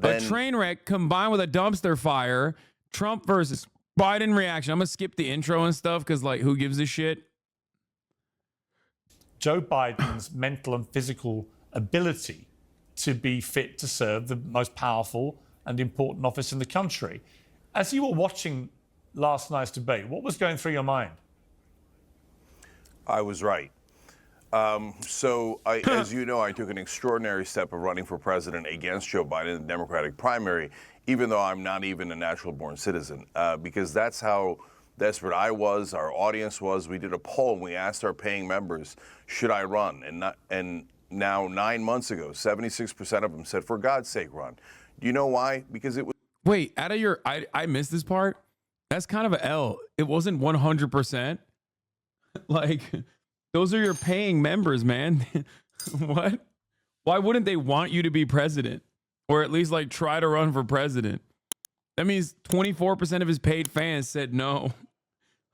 A train wreck combined with a dumpster fire. Trump versus Biden reaction. I'm going to skip the intro and stuff because, like, who gives a shit? Joe Biden's mental and physical ability to be fit to serve the most powerful and important office in the country. As you were watching last night's debate, what was going through your mind? I was right. As you know, I took an extraordinary step of running for president against Joe Biden in the Democratic primary, even though I'm not even a natural-born citizen, because that's how desperate I was, our audience was. We did a poll and we asked our paying members, should I run? And now 9 months ago, 76% of them said, for God's sake, run. Do you know why? Because it was... Wait, out of your... I missed this part. That's kind of an L. It wasn't 100%. Like... Those are your paying members, man. What? Why wouldn't they want you to be president? Or at least like try to run for president? That means 24% of his paid fans said no.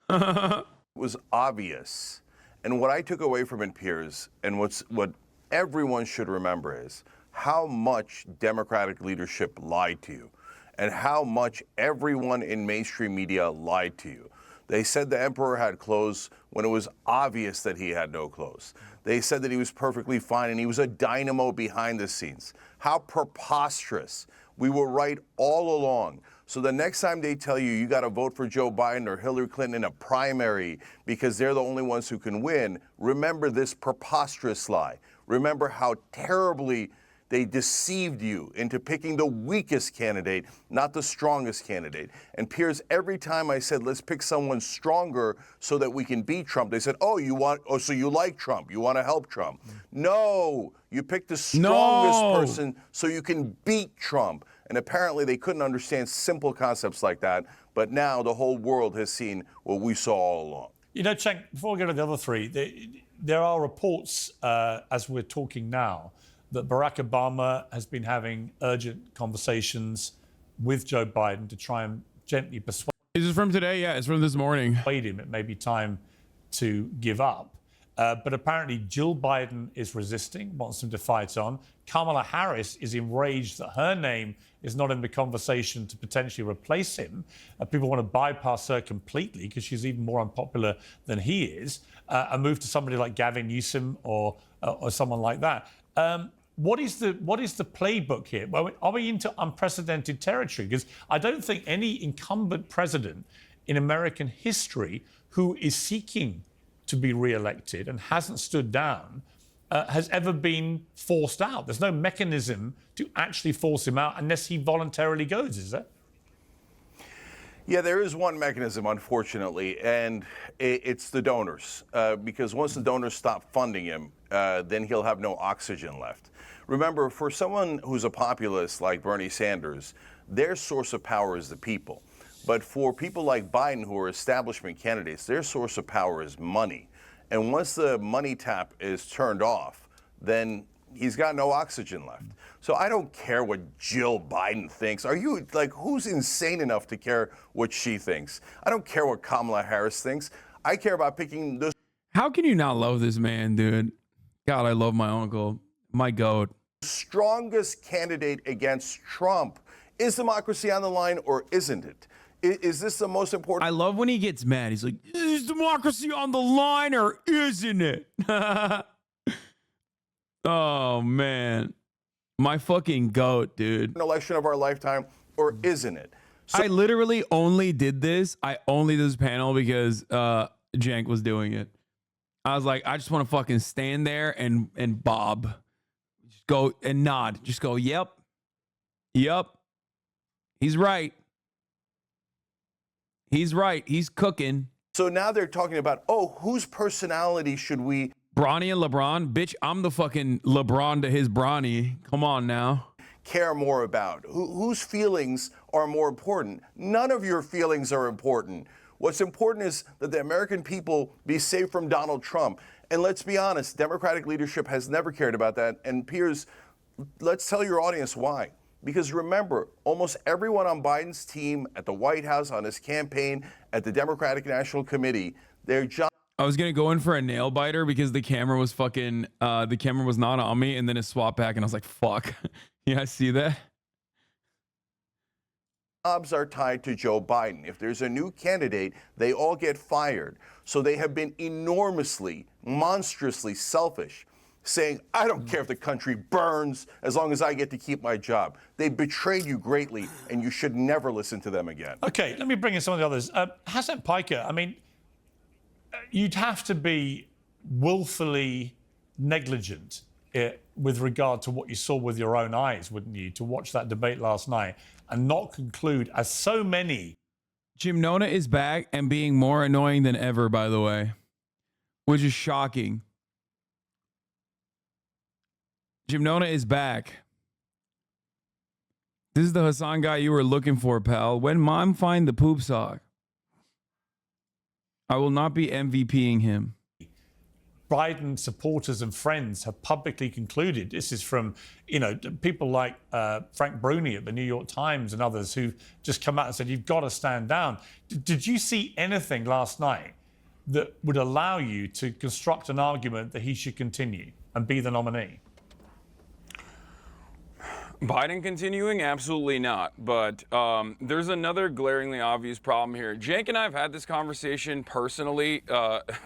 It was obvious. And what I took away from it, Piers, and what everyone should remember is how much Democratic leadership lied to you and how much everyone in mainstream media lied to you. They said the emperor had clothes when it was obvious that he had no clothes. They said that he was perfectly fine and he was a dynamo behind the scenes. How preposterous. We were right all along. So the next time they tell you got to vote for Joe Biden or Hillary Clinton in a primary because they're the only ones who can win, remember this preposterous lie. Remember how terribly they deceived you into picking the weakest candidate, not the strongest candidate. And Piers, every time I said, let's pick someone stronger so that we can beat Trump, they said, so you like Trump, you want to help Trump. No, you picked the strongest person so you can beat Trump. And apparently they couldn't understand simple concepts like that. But now the whole world has seen what we saw all along. You know, Cenk, before we go to the other three, there are reports as we're talking now that Barack Obama has been having urgent conversations with Joe Biden to try and gently persuade. Is this from today? Yeah, it's from this morning. Him. It may be time to give up. But apparently Jill Biden is resisting, wants him to fight on. Kamala Harris is enraged that her name is not in the conversation to potentially replace him. People want to bypass her completely because she's even more unpopular than he is, and move to somebody like Gavin Newsom or someone like that. What is the playbook here? Well, are we into unprecedented territory? Because I don't think any incumbent president in American history who is seeking to be re-elected and hasn't stood down has ever been forced out. There's no mechanism to actually force him out unless he voluntarily goes, is there? Yeah, there is one mechanism, unfortunately, and it's the donors. Because once the donors stop funding him, then he'll have no oxygen left. Remember, for someone who's a populist like Bernie Sanders, their source of power is the people. But for people like Biden, who are establishment candidates, their source of power is money. And once the money tap is turned off, then he's got no oxygen left. So I don't care what Jill Biden thinks. Are you, like, who's insane enough to care what she thinks? I don't care what Kamala Harris thinks. I care about picking the... How can you not love this man, dude? God, I love my uncle. My goat. Strongest candidate against Trump. Is democracy on the line or isn't it? Is this the most important? I love when he gets mad. He's like, is democracy on the line or isn't it? Oh, man. My fucking goat, dude. An election of our lifetime or isn't it? So I literally only did this. I only did this panel because Cenk was doing it. I was like, I just want to fucking stand there and bob. Just go and nod. Just go, yep. Yep. He's right. He's right. He's cooking. So now they're talking about, whose personality should we... Bronny and LeBron? Bitch, I'm the fucking LeBron to his Bronny. Come on now. Care more about? Whose feelings are more important? None of your feelings are important. What's important is that the American people be safe from Donald Trump. And let's be honest, Democratic leadership has never cared about that. And Piers, let's tell your audience why. Because remember, almost everyone on Biden's team, at the White House, on his campaign, at the Democratic National Committee, their job... I was going to go in for a nail biter because the camera was fucking, the camera was not on me, and then it swapped back, and I was like, fuck. Yeah, I see that. jobs are tied to Joe Biden. If there's a new candidate, they all get fired. So they have been enormously, monstrously selfish, saying, I don't care if the country burns as long as I get to keep my job. They betrayed you greatly, and you should never listen to them again. Okay, let me bring in some of the others. Hasan Piker, I mean, you'd have to be willfully negligent with regard to what you saw with your own eyes, wouldn't you, to watch that debate last night and not conclude, as so many. Jim Nona is back and being more annoying than ever, by the way, which is shocking. Jim Nona is back. This is the Hasan guy you were looking for, pal. When mom find the poop sock, I will not be MVPing him. Biden supporters and friends have publicly concluded, this is from, people like Frank Bruni at the New York Times and others who've just come out and said, you've got to stand down. Did you see anything last night that would allow you to construct an argument that he should continue and be the nominee? Biden continuing? Absolutely not. But there's another glaringly obvious problem here. Jake and I have had this conversation personally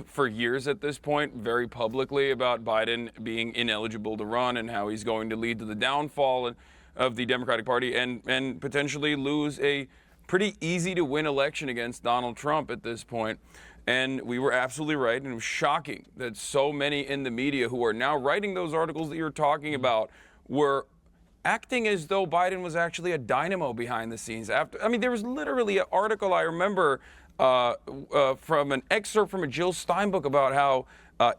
for years at this point, very publicly, about Biden being ineligible to run and how he's going to lead to the downfall of the Democratic Party and potentially lose a pretty easy to win election against Donald Trump at this point. And we were absolutely right. And it was shocking that so many in the media who are now writing those articles that you're talking about were acting as though Biden was actually a dynamo behind the scenes. There was literally an article I remember from an excerpt from a Jill Stein book about how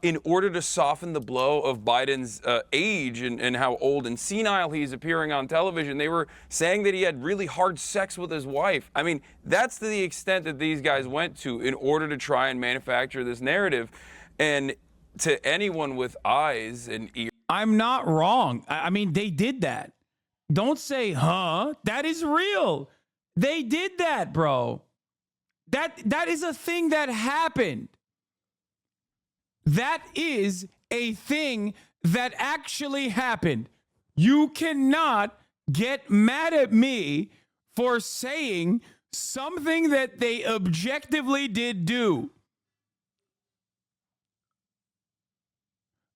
in order to soften the blow of Biden's age and how old and senile he's appearing on television, they were saying that he had really hard sex with his wife. I mean, that's to the extent that these guys went to in order to try and manufacture this narrative. And to anyone with eyes and ears, I'm not wrong. I mean, they did that. Don't say, huh? That is real. They did that, bro. That is a thing that happened. That is a thing that actually happened. You cannot get mad at me for saying something that they objectively did do.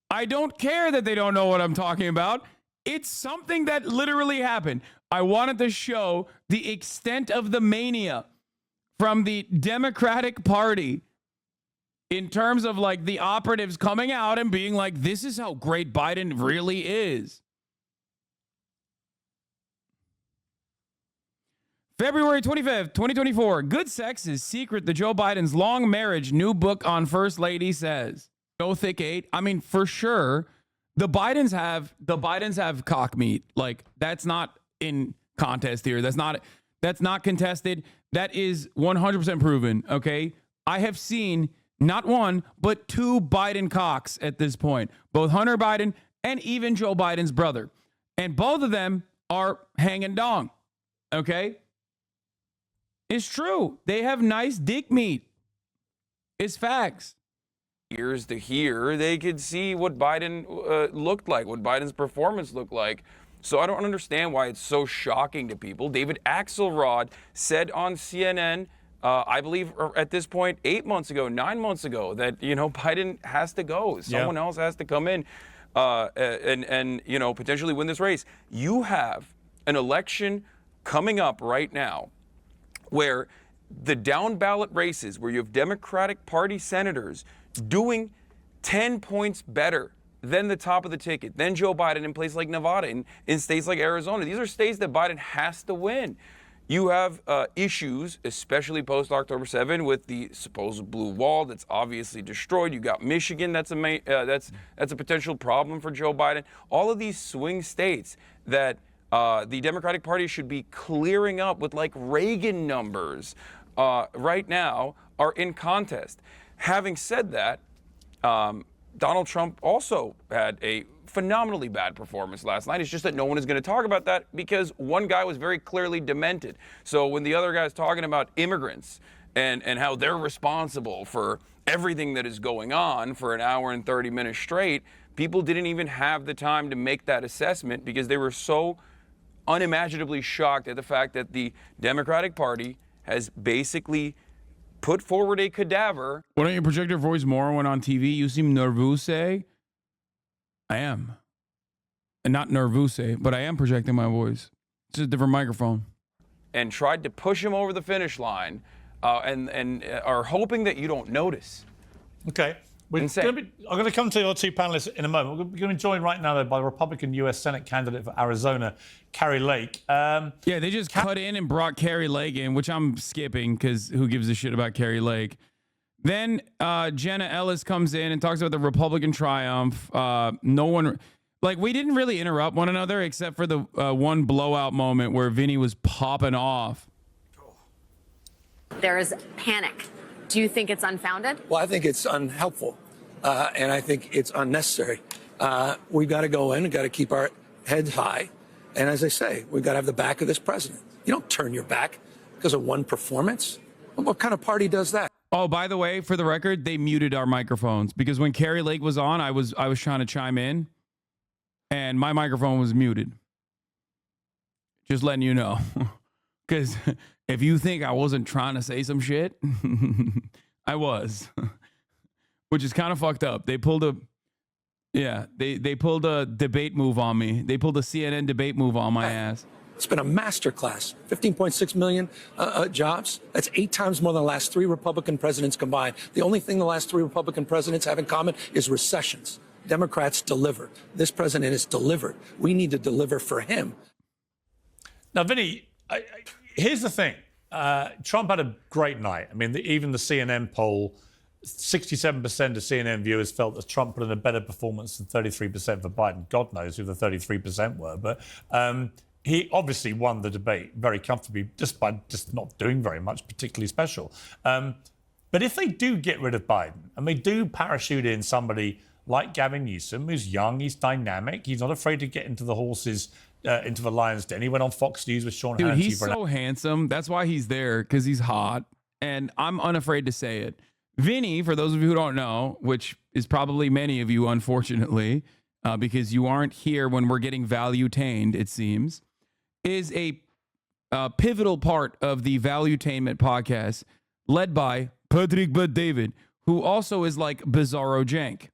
I don't care that they don't know what I'm talking about. It's something that literally happened. I wanted to show the extent of the mania from the Democratic Party in terms of like the operatives coming out and being like, this is how great Biden really is. February 25th, 2024. Good sex is secret to Joe Biden's long marriage. New book on First Lady says. No thick eight. I mean, for sure, the Bidens have cock meat. Like, that's not in contest here. That's not contested. That is 100% proven. Okay. I have seen not one, but two Biden cocks at this point, both Hunter Biden and even Joe Biden's brother. And both of them are hanging dong. Okay. It's true. They have nice dick meat. It's facts. ears to hear, they could see what Biden looked like, what Biden's performance looked like. So I don't understand why it's so shocking to people. David Axelrod said on CNN, I believe at this point, 9 months ago, that, Biden has to go. Someone else has to come in and potentially win this race. You have an election coming up right now where the down ballot races, where you have Democratic Party senators doing 10 points better than the top of the ticket, than Joe Biden in places like Nevada, in states like Arizona. These are states that Biden has to win. You have issues, especially post-October 7, with the supposed blue wall that's obviously destroyed. You got Michigan, that's a potential problem for Joe Biden. All of these swing states that the Democratic Party should be clearing up with like Reagan numbers right now are in contest. Having said that, Donald Trump also had a phenomenally bad performance last night. It's just that no one is going to talk about that because one guy was very clearly demented. So when the other guy's talking about immigrants and how they're responsible for everything that is going on for an hour and 30 minutes straight, people didn't even have the time to make that assessment because they were so unimaginably shocked at the fact that the Democratic Party has basically put forward a cadaver. Why don't you project your voice more when on TV? You seem nervous. I am. And not nervous, but I am projecting my voice. It's just a different microphone. And tried to push him over the finish line and are hoping that you don't notice. Okay. I'm going to come to your two panelists in a moment. We're going to be joined right now, though, by the Republican U.S. Senate candidate for Arizona, Kari Lake. Yeah, they just cut in and brought Kari Lake in, which I'm skipping because who gives a shit about Kari Lake? Then Jenna Ellis comes in and talks about the Republican triumph. No one... Like, we didn't really interrupt one another except for the one blowout moment where Vinny was popping off. There is panic. Do you think it's unfounded? Well, I think it's unhelpful, and I think it's unnecessary. We've got to go in and got to keep our heads high. And as I say, we've got to have the back of this president. You don't turn your back because of one performance. What kind of party does that? Oh, by the way, for the record, they muted our microphones because when Kari Lake was on, I was trying to chime in, and my microphone was muted. Just letting you know. Because if you think I wasn't trying to say some shit, I was. Which is kind of fucked up. They pulled a... Yeah, they pulled a debate move on me. They pulled a CNN debate move on my ass. It's been a masterclass. 15.6 million jobs. That's 8 times more than the last 3 Republican presidents combined. The only thing the last 3 Republican presidents have in common is recessions. Democrats deliver. This president has delivered. We need to deliver for him. Now, Vinny, here's the thing. Trump had a great night. I mean, even the CNN poll, 67% of CNN viewers felt that Trump put in a better performance than 33% for Biden. God knows who the 33% were. But he obviously won the debate very comfortably just by just not doing very much particularly special. But if they do get rid of Biden and they do parachute in somebody like Gavin Newsom, who's young, he's dynamic, he's not afraid to get into the horses, into the lion's den. He went on Fox News with Sean Hannity. Dude, he's so handsome. That's why he's there, because he's hot. And I'm unafraid to say it. Vinny, for those of you who don't know, which is probably many of you, unfortunately, because you aren't here when we're getting value-tained, it seems, is a pivotal part of the Valuetainment podcast led by Patrick But David, who also is like Bizarro Jank,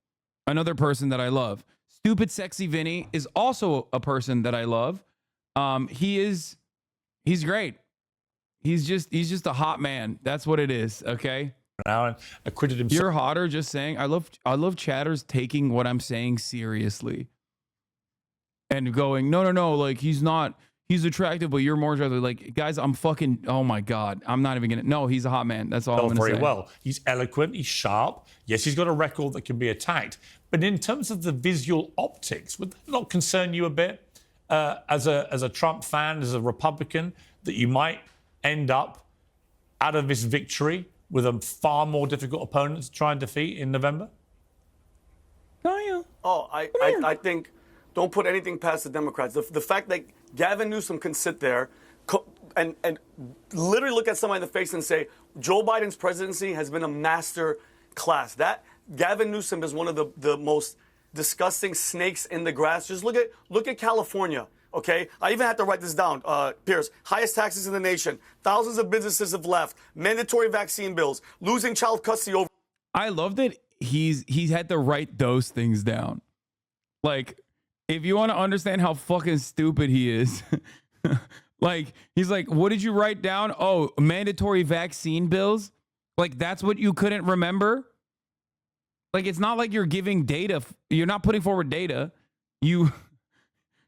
another person that I love. Stupid Sexy Vinny is also a person that I love. He's great. He's just a hot man. That's what it is, okay? Now and acquitted himself. You're hotter just saying. I love chatters taking what I'm saying seriously. And going, no, like he's attractive, but you're more attractive. Like, guys, I'm fucking, oh my God. I'm not even gonna, no, he's a hot man. That's all I'm gonna say. Very well. He's eloquent, he's sharp. Yes, he's got a record that can be attacked. But in terms of the visual optics, would that not concern you a bit as a Trump fan, as a Republican, that you might end up out of this victory with a far more difficult opponent to try and defeat in November? Oh, I think don't put anything past the Democrats. The fact that Gavin Newsom can sit there and literally look at somebody in the face and say, Joe Biden's presidency has been a master class. That Gavin Newsom is one of the most disgusting snakes in the grass. Just look at California. Okay, I even had to write this down, Piers. Highest taxes in the nation. Thousands of businesses have left. Mandatory vaccine bills. Losing child custody over. I love that he's had to write those things down. Like, if you want to understand how fucking stupid he is, like, he's like, what did you write down? Oh, mandatory vaccine bills? Like, that's what you couldn't remember? Like, it's not like you're giving data. You're not putting forward data. You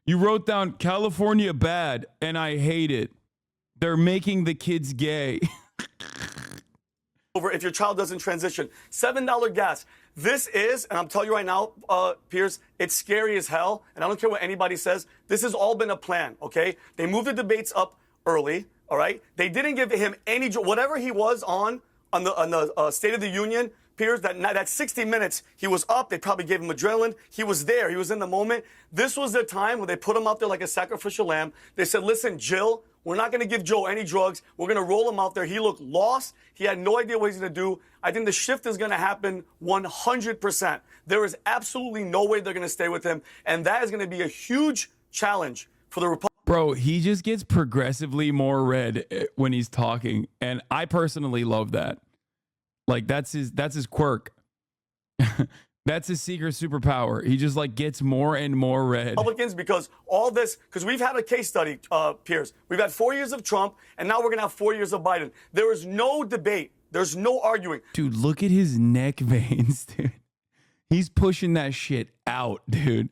wrote down California bad, and I hate it. They're making the kids gay. Over if your child doesn't transition. $7 gas. This is, and I'm telling you right now, Piers, it's scary as hell, and I don't care what anybody says. This has all been a plan, okay? They moved the debates up early, all right? They didn't give him any, whatever he was on the State of the Union, Piers, that 60 minutes, he was up. They probably gave him adrenaline. He was there. He was in the moment. This was the time where they put him out there like a sacrificial lamb. They said, listen, Jill, we're not going to give Joe any drugs. We're going to roll him out there. He looked lost. He had no idea what he's going to do. I think the shift is going to happen 100%. There is absolutely no way they're going to stay with him. And that is going to be a huge challenge for the Republicans. Bro, he just gets progressively more red when he's talking, and I personally love that. Like that's his quirk. That's his secret superpower. He just like gets more and more red. Republicans, because all this, because we've had a case study, Piers. We've had 4 years of Trump, and now we're going to have 4 years of Biden. There is no debate. There's no arguing. Dude, look at his neck veins, dude. He's pushing that shit out, dude.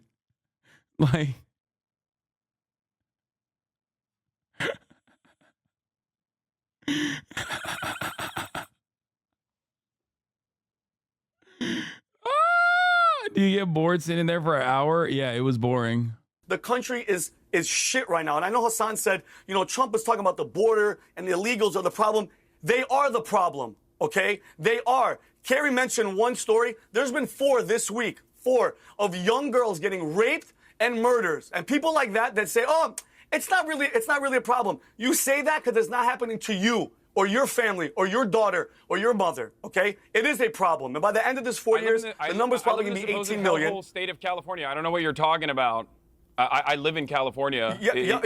Like, do you get bored sitting there for an hour? Yeah, it was boring. The country is shit right now. And I know Hasan said, you know, Trump was talking about the border and the illegals are the problem. They are the problem, okay? They are. Kerry mentioned one story. There's been 4 this week, 4 of young girls getting raped and murders. And people like that say, oh, it's not really a problem. You say that because it's not happening to you or your family or your daughter or your mother, okay? It is a problem. And by the end of this 4 years, the number's probably going to be 18 million. Whole state of California. I don't know what you're talking about. I live in California.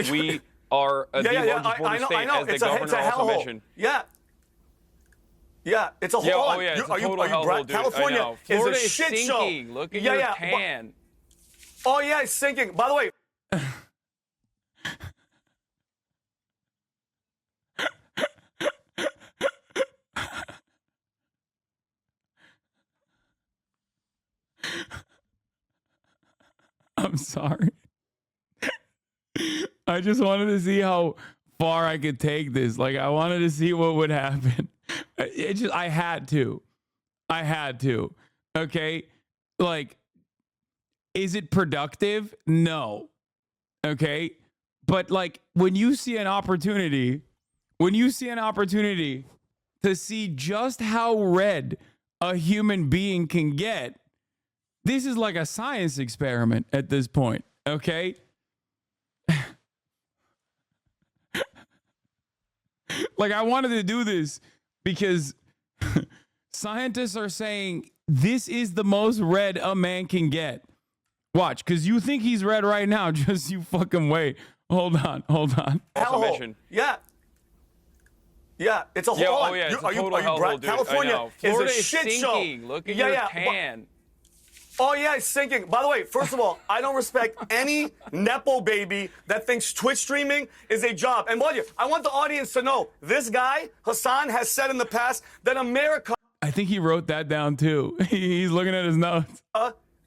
We are the largest border state, as the governor also mentioned. Yeah, it's a whole. Yeah, oh yeah, it's a total hellhole, dude. California is a shit sinking. show. Look at your tan. Oh yeah, it's sinking. By the way. I'm sorry. I just wanted to see how far I could take this. Like, I wanted to see what would happen. I had to. Okay. Like, is it productive? No. Okay. But like, when you see an opportunity to see just how red a human being can get, this is like a science experiment at this point. Okay. Like, I wanted to do this because scientists are saying this is the most red a man can get. Watch, because you think he's red right now. Just you fucking wait. Hold on. Yeah, it's a whole. Oh yeah, it's a total hellhole, dude. California is a shit sinking. show. Look at your tan. Oh yeah, it's sinking. By the way, first of all, I don't respect any nepo baby that thinks Twitch streaming is a job. And I want the audience to know this guy Hasan has said in the past that America. I think he wrote that down too. He's looking at his notes.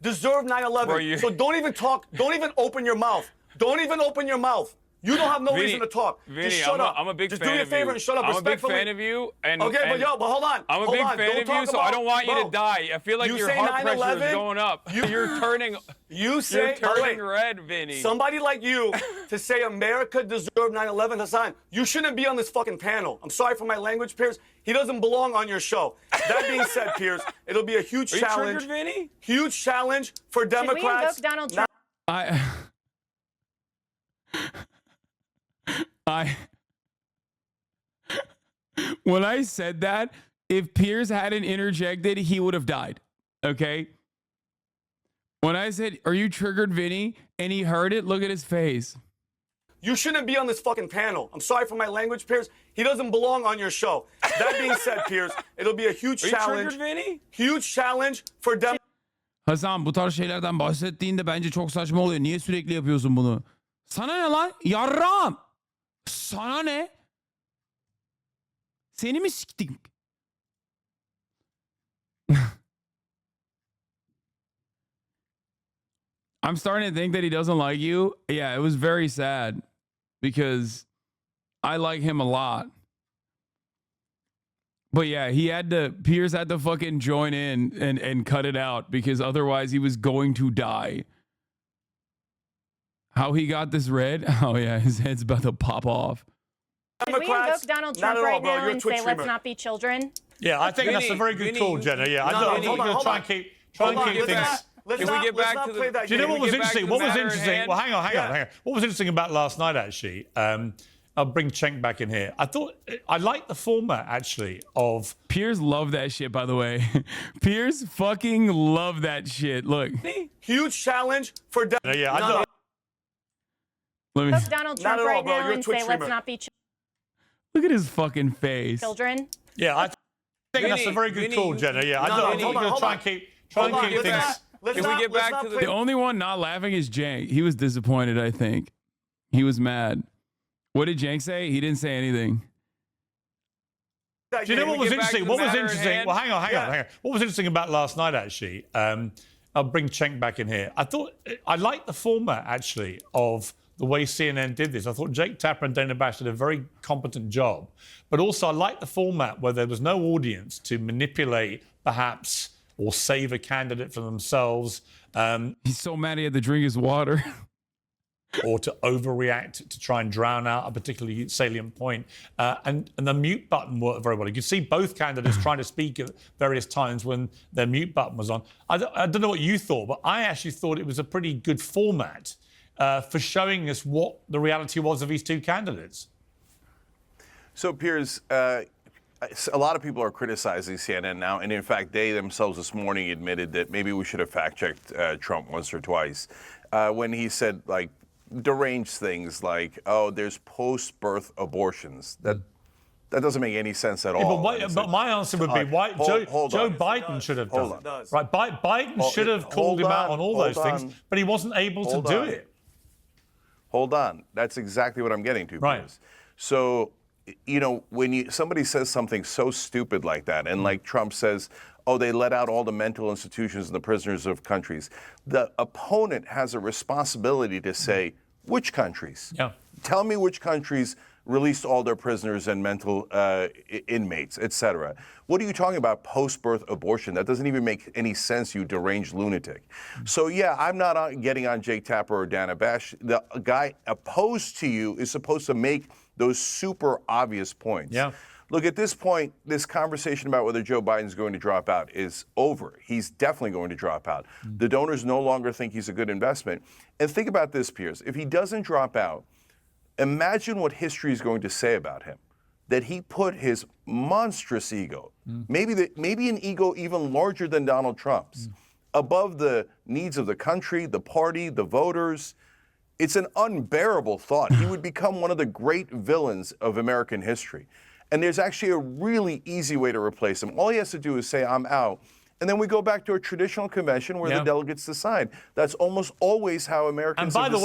Deserved 9/11. So don't even talk. Don't even open your mouth. Don't even open your mouth. You don't have no reason to talk. Vinny, just shut up. I'm a big just fan of you. do me a favor and shut up. I'm respectfully. a big fan of you. And, okay, but hold on. I'm a big fan of you, so I don't want you to die. I feel like your heart pressure is going up. You're turning red, Vinny. Somebody like you to say America deserved 9/11, Hasan, you shouldn't be on this fucking panel. I'm sorry for my language, Piers. He doesn't belong on your show. That being said, Piers, it'll be a huge challenge. Triggered, Vinny? Huge challenge for Democrats. Should we invoke Donald Trump? When I said that, if Piers hadn't interjected, he would have died. Okay? When I said, are you triggered, Vinny? And he heard it, look at his face. You shouldn't be on this fucking panel. I'm sorry for my language, Piers. He doesn't belong on your show. That being said, Piers, it'll be a huge challenge. Vinny? Huge challenge for Democrats. Hasan, bu tarz şeylerden bahsettiğinde bence çok saçma oluyor. Niye sürekli yapıyorsun bunu? Sana ne lan? Yarram! Sana ne? Seni mi siktik? I'm starting to think that he doesn't like you. Yeah, it was very sad because I like him a lot. But yeah, Piers had to fucking join in and cut it out because otherwise he was going to die. How he got this red? Oh yeah, his head's about to pop off. Should we invoke Donald Trump right now and say, let's not be children? Yeah, I think that's a very good call, Jenna. Yeah, I think we're going to try and keep things. Can we get back to the? Do you know what was interesting? What was interesting? Well, hang on. What was interesting about last night, actually? I'll bring Cenk back in here. I liked the format, actually, of... Piers loved that shit, by the way. Piers fucking loved that shit. Look. Huge challenge for... Let me. Donald Not Trump at all, right bro. now You're a and Twitch say, let's streamer. not be Look at his fucking face. children. Yeah, I think that's a very good Vinny, call, Jenna. Yeah, No, I'm hold going on, to try hold and keep Hold on, things. let's Can we get back to the- The only one not laughing is Jank. He was disappointed, I think. He was mad. What did Jank say? He didn't say anything. Do you know what was get back to interesting? the What was matter at interesting? hand? Well, hang on. What was interesting about last night, actually? I'll bring Cenk back in here. I liked the format, actually, of the way CNN did this. I thought Jake Tapper and Dana Bash did a very competent job. But also, I liked the format where there was no audience to manipulate, perhaps, or save a candidate for themselves. He's so mad he had to drink his water. Or to overreact to try and drown out a particularly salient point. And the mute button worked very well. You could see both candidates trying to speak at various times when their mute button was on. I don't know what you thought, but I actually thought it was a pretty good format for showing us what the reality was of these two candidates. So, Piers, a lot of people are criticizing CNN now, and in fact, they themselves this morning admitted that maybe we should have fact-checked Trump once or twice when he said, like, deranged things like, oh, there's post-birth abortions. That doesn't make any sense at all. But my answer would be, why Joe Biden should have done it. Right, Biden should have called him out on all those things, but he wasn't able to do it. Hold on. That's exactly what I'm getting to, Right. Piers. So, you know, when somebody says something so stupid like that, and like Trump says, oh, they let out all the mental institutions and the prisoners of countries, the opponent has a responsibility to say, which countries? Yeah. Tell me which countries released all their prisoners and mental inmates, etc. What are you talking about, post-birth abortion? That doesn't even make any sense, you deranged lunatic. So, yeah, I'm not getting on Jake Tapper or Dana Bash. The guy opposed to you is supposed to make those super obvious points. Yeah. Look, at this point, this conversation about whether Joe Biden's going to drop out is over. He's definitely going to drop out. The donors no longer think he's a good investment. And think about this, Piers. If he doesn't drop out, imagine what history is going to say about him. That he put his monstrous ego, maybe an ego even larger than Donald Trump's, above the needs of the country, the party, the voters. It's an unbearable thought. He would become one of the great villains of American history. And there's actually a really easy way to replace him. All he has to do is say, I'm out. And then we go back to a traditional convention where the delegates decide. That's almost always how Americans And by the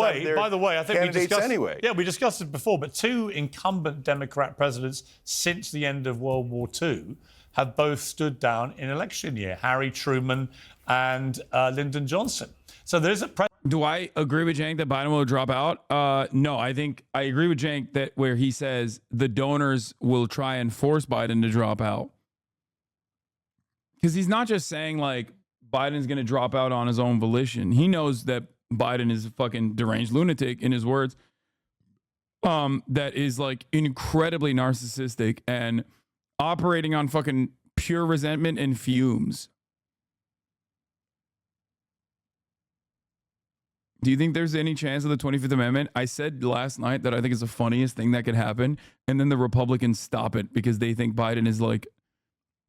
way, I think we discussed anyway. Yeah, we discussed it before, but two incumbent Democrat presidents since the end of World War II have both stood down in election year, Harry Truman and Lyndon Johnson. So there's a Do I agree with Jank that Biden will drop out? No, I think I agree with Jank that where he says the donors will try and force Biden to drop out. Because he's not just saying like Biden's going to drop out on his own volition. He knows that Biden is a fucking deranged lunatic, in his words, that is like incredibly narcissistic and operating on fucking pure resentment and fumes. Do you think there's any chance of the 25th Amendment? I said last night that I think it's the funniest thing that could happen. And then the Republicans stop it because they think Biden is like,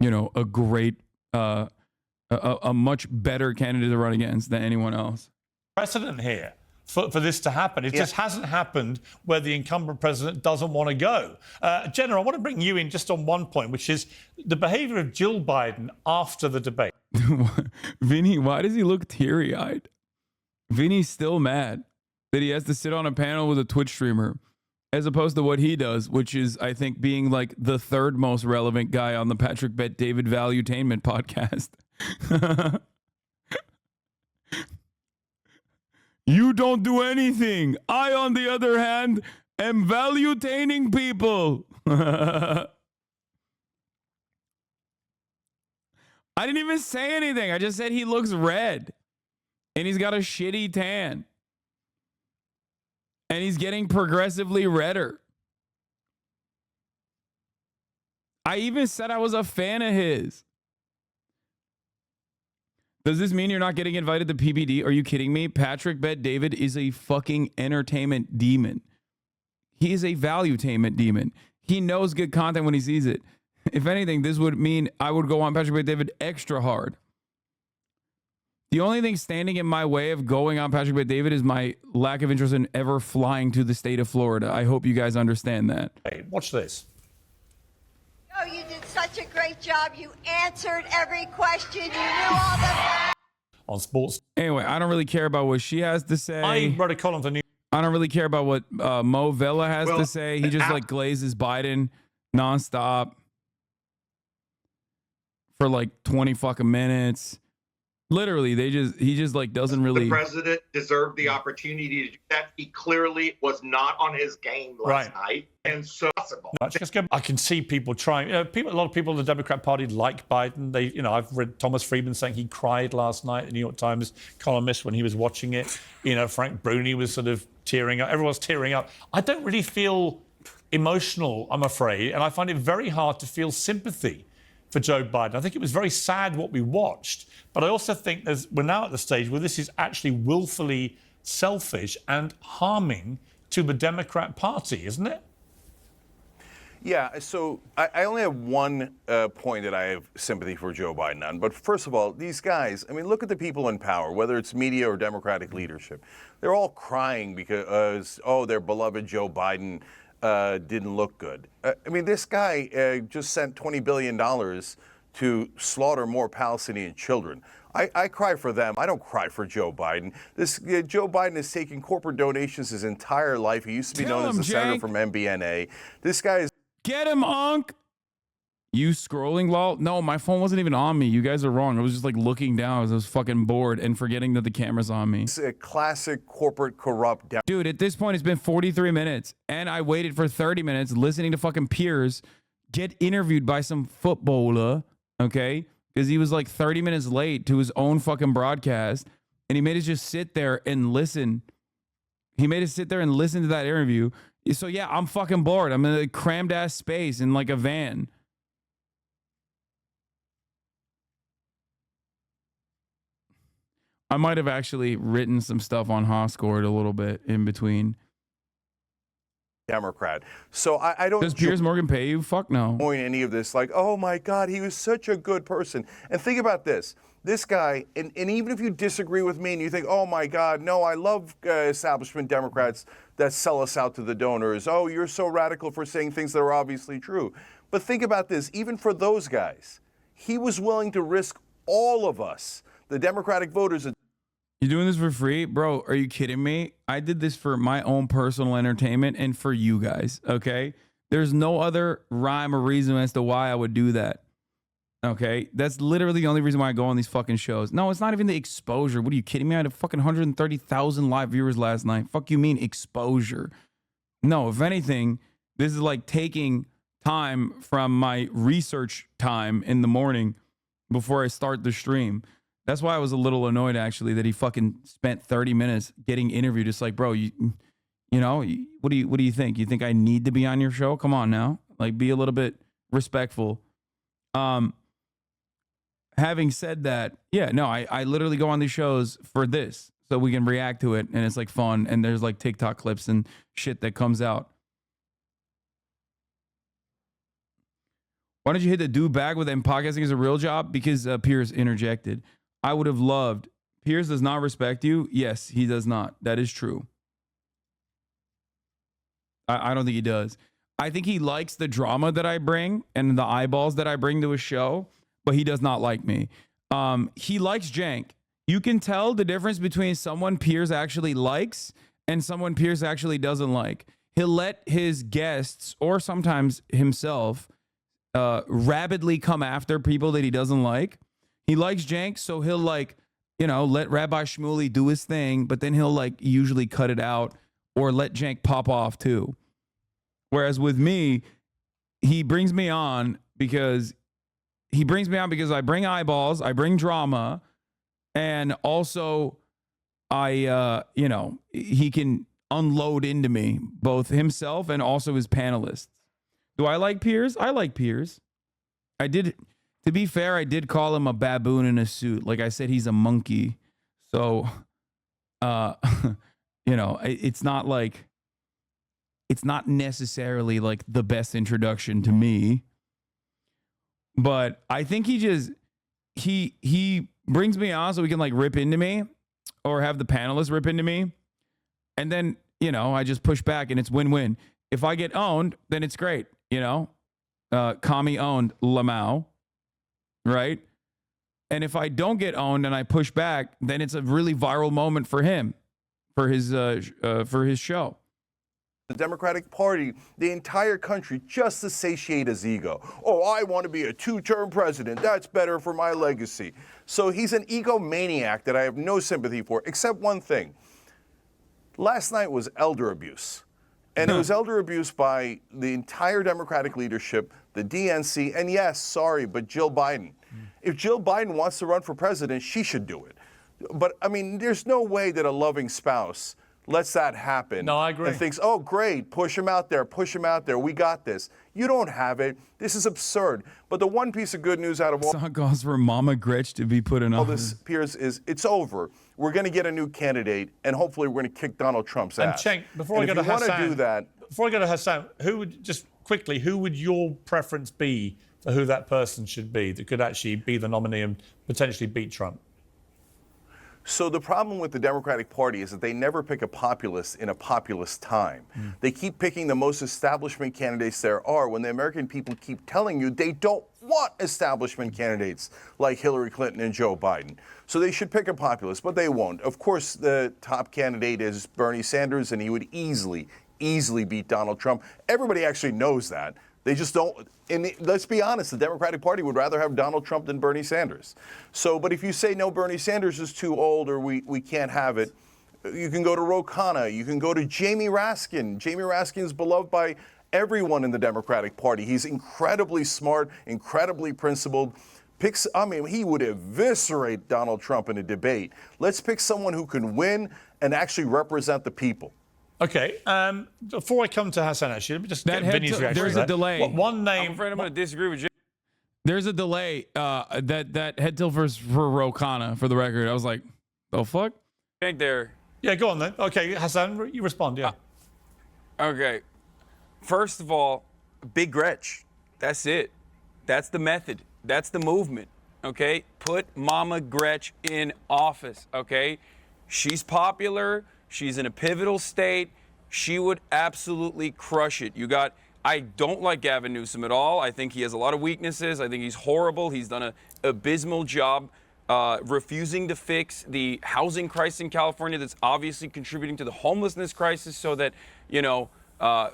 you know, a great, a much better candidate to run against than anyone else. Precedent here for this to happen. It just hasn't happened where the incumbent president doesn't want to go. Jenna, I want to bring you in just on one point, which is the behavior of Jill Biden after the debate. Vinny, why does he look teary-eyed? Vinny's still mad that he has to sit on a panel with a Twitch streamer as opposed to what he does, which is, I think, being like the third most relevant guy on the Patrick Bet David Valuetainment podcast. You don't do anything. I, on the other hand, am valuetaining people. I didn't even say anything. I just said he looks red. And he's got a shitty tan. And he's getting progressively redder. I even said I was a fan of his. Does this mean you're not getting invited to PBD? Are you kidding me? Patrick Bet David is a fucking entertainment demon. He is a valuetainment demon. He knows good content when he sees it. If anything, this would mean I would go on Patrick Bet David extra hard. The only thing standing in my way of going on Patrick Bet-David is my lack of interest in ever flying to the state of Florida. I hope you guys understand that. Hey, watch this. Oh, you did such a great job. You answered every question. You knew all the... On sports. Anyway, I don't really care about what she has to say. I wrote a column for New. I don't really care about what Mo Vela has to say. He just like glazes Biden nonstop for like 20 fucking minutes. Literally, he just like doesn't really. The president deserved the opportunity to do that. He clearly was not on his game last night, and so possible. I can see people trying. A lot of people in the Democrat Party like Biden. I've read Thomas Friedman saying he cried last night. The New York Times columnist when he was watching it. Frank Bruni was sort of tearing up. Everyone's tearing up. I don't really feel emotional, I'm afraid, and I find it very hard to feel sympathy for Joe Biden. I think it was very sad what we watched, but I also think we're now at the stage where this is actually willfully selfish and harming to the Democrat Party, isn't it? Yeah, so I only have one point that I have sympathy for Joe Biden on. But first of all, these guys, I mean, look at the people in power, whether it's media or Democratic leadership. They're all crying because, their beloved Joe Biden didn't look good. I mean, this guy just sent $20 billion to slaughter more Palestinian children. I cry for them. I don't cry for Joe Biden. Joe Biden is taking corporate donations his entire life. He used to be known as the senator from MBNA. This guy is... Get him, Unc! You scrolling, lol? No, my phone wasn't even on me. You guys are wrong. I was just like looking down as I was fucking bored and forgetting that the camera's on me. It's a classic corporate corrupt... Dude, at this point, it's been 43 minutes, and I waited for 30 minutes listening to fucking Piers get interviewed by some footballer, okay? Because he was like 30 minutes late to his own fucking broadcast, and he made us just sit there and listen. He made us sit there and listen to that interview. So yeah, I'm fucking bored. I'm in a crammed ass space in like a van. I might have actually written some stuff on Hoscourt a little bit in between. Democrat. So I don't... Does Piers Morgan pay you? Fuck no. Any of this, like, oh my God, he was such a good person. And think about this. This guy, and even if you disagree with me and you think, oh my God, no, I love establishment Democrats that sell us out to the donors. Oh, you're so radical for saying things that are obviously true. But think about this. Even for those guys, he was willing to risk all of us, the Democratic voters. You're doing this for free? Bro, are you kidding me? I did this for my own personal entertainment and for you guys, okay? There's no other rhyme or reason as to why I would do that, okay? That's literally the only reason why I go on these fucking shows. No, it's not even the exposure. What are you kidding me? I had a fucking 130,000 live viewers last night. Fuck you mean exposure? No, if anything, this is like taking time from my research time in the morning before I start the stream. That's why I was a little annoyed, actually, that he fucking spent 30 minutes getting interviewed. It's like, bro, you know, what do you think? You think I need to be on your show? Come on now. Like, be a little bit respectful. Having said that, yeah, no, I literally go on these shows for this so we can react to it. And it's like fun. And there's like TikTok clips and shit that comes out. Why don't you hit the do bag with him? Podcasting is a real job because Piers interjected. I would have loved. Piers does not respect you. Yes, he does not. That is true. I don't think he does. I think he likes the drama that I bring and the eyeballs that I bring to a show, but he does not like me. He likes jank. You can tell the difference between someone Piers actually likes and someone Piers actually doesn't like. He'll let his guests or sometimes himself rabidly come after people that he doesn't like. He likes jank, so he'll like, let Rabbi Shmuley do his thing, but then he'll like usually cut it out or let jank pop off too. Whereas with me, he brings me on because I bring eyeballs, I bring drama, and also he can unload into me, both himself and also his panelists. Do I like Piers? I like Piers. To be fair, I did call him a baboon in a suit. Like I said, he's a monkey. So, it's not necessarily like the best introduction to me. But I think he brings me on so we can like rip into me or have the panelists rip into me. And then, you know, I just push back and it's win-win. If I get owned, then it's great. You know, commie owned Lamau, right? And if I don't get owned and I push back, then it's a really viral moment for him, for his show. The Democratic Party, the entire country, just to satiate his ego. Oh, I want to be a two-term president. That's better for my legacy. So he's an egomaniac that I have no sympathy for, except one thing. Last night was elder abuse. And it was elder abuse by the entire Democratic leadership, the DNC, and yes, sorry, but Jill Biden. If Jill Biden wants to run for president, she should do it. But, I mean, there's no way that a loving spouse lets that happen. No, I agree. And thinks, oh, great, push him out there, we got this. You don't have it. This is absurd. But the one piece of good news out of all Song calls for Mama Gretch to be put in this, Piers, is it's over. We're going to get a new candidate, and hopefully we're going to kick Donald Trump's ass. And Cenk, before I go to Hassan, who would your preference be for who that person should be that could actually be the nominee and potentially beat Trump? So the problem with the Democratic Party is that they never pick a populist in a populist time. They keep picking the most establishment candidates there are when the American people keep telling you they don't want establishment candidates like Hillary Clinton and Joe Biden. So they should pick a populist, but they won't. Of course, the top candidate is Bernie Sanders, and he would easily beat Donald Trump. Everybody actually knows that. They just don't. And let's be honest, the Democratic Party would rather have Donald Trump than Bernie Sanders. So, but if you say, no, Bernie Sanders is too old or we can't have it, you can go to Ro Khanna. You can go to Jamie Raskin. Jamie Raskin is beloved by everyone in the Democratic Party. He's incredibly smart, incredibly principled. He would eviscerate Donald Trump in a debate. Let's pick someone who can win and actually represent the people. Okay, before I come to Hassan, actually, let me just get Vinny's reaction. There's a delay. One name. I'm afraid I'm going to disagree with you. There's a delay. That head tilt for Ro Khanna, for the record. I was like, the fuck? Cenk there. Yeah, go on then. Okay, Hassan, you respond, yeah. Okay. First of all, Big Gretch. That's it. That's the method. That's the movement. Okay? Put Mama Gretch in office. Okay? She's popular. She's in a pivotal state. She would absolutely crush it. I don't like Gavin Newsom at all. I think he has a lot of weaknesses. I think he's horrible. He's done an abysmal job refusing to fix the housing crisis in California that's obviously contributing to the homelessness crisis so that, you know,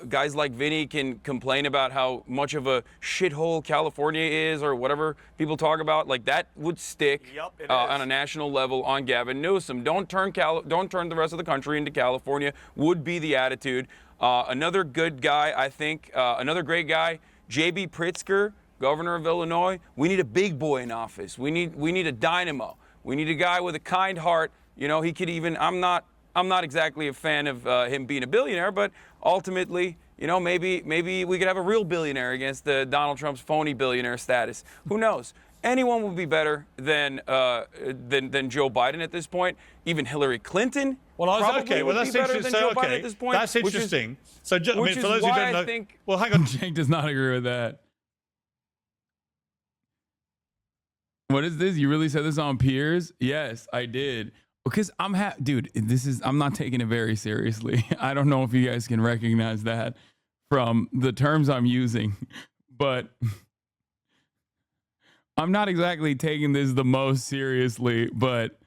guys like Vinny can complain about how much of a shithole California is or whatever people talk about. Like, that would stick on a national level on Gavin Newsom. Don't turn the rest of the country into California would be the attitude. Another good guy, I think, another great guy, J.B. Pritzker, governor of Illinois. We need a big boy in office. We need a dynamo. We need a guy with a kind heart. You know, he could even, I'm not exactly a fan of him being a billionaire, but ultimately, you know, maybe we could have a real billionaire against Donald Trump's phony billionaire status. Who knows? Anyone would be better than Joe Biden at this point. Even Hillary Clinton. Well, okay. Well, that's interesting. So, okay, that's interesting. So, I mean, for those who don't know, well, hang on. Cenk does not agree with that. What is this? You really said this on Piers? Yes, I did. Because dude, I'm not taking it very seriously. I don't know if you guys can recognize that from the terms I'm using, but I'm not exactly taking this the most seriously, but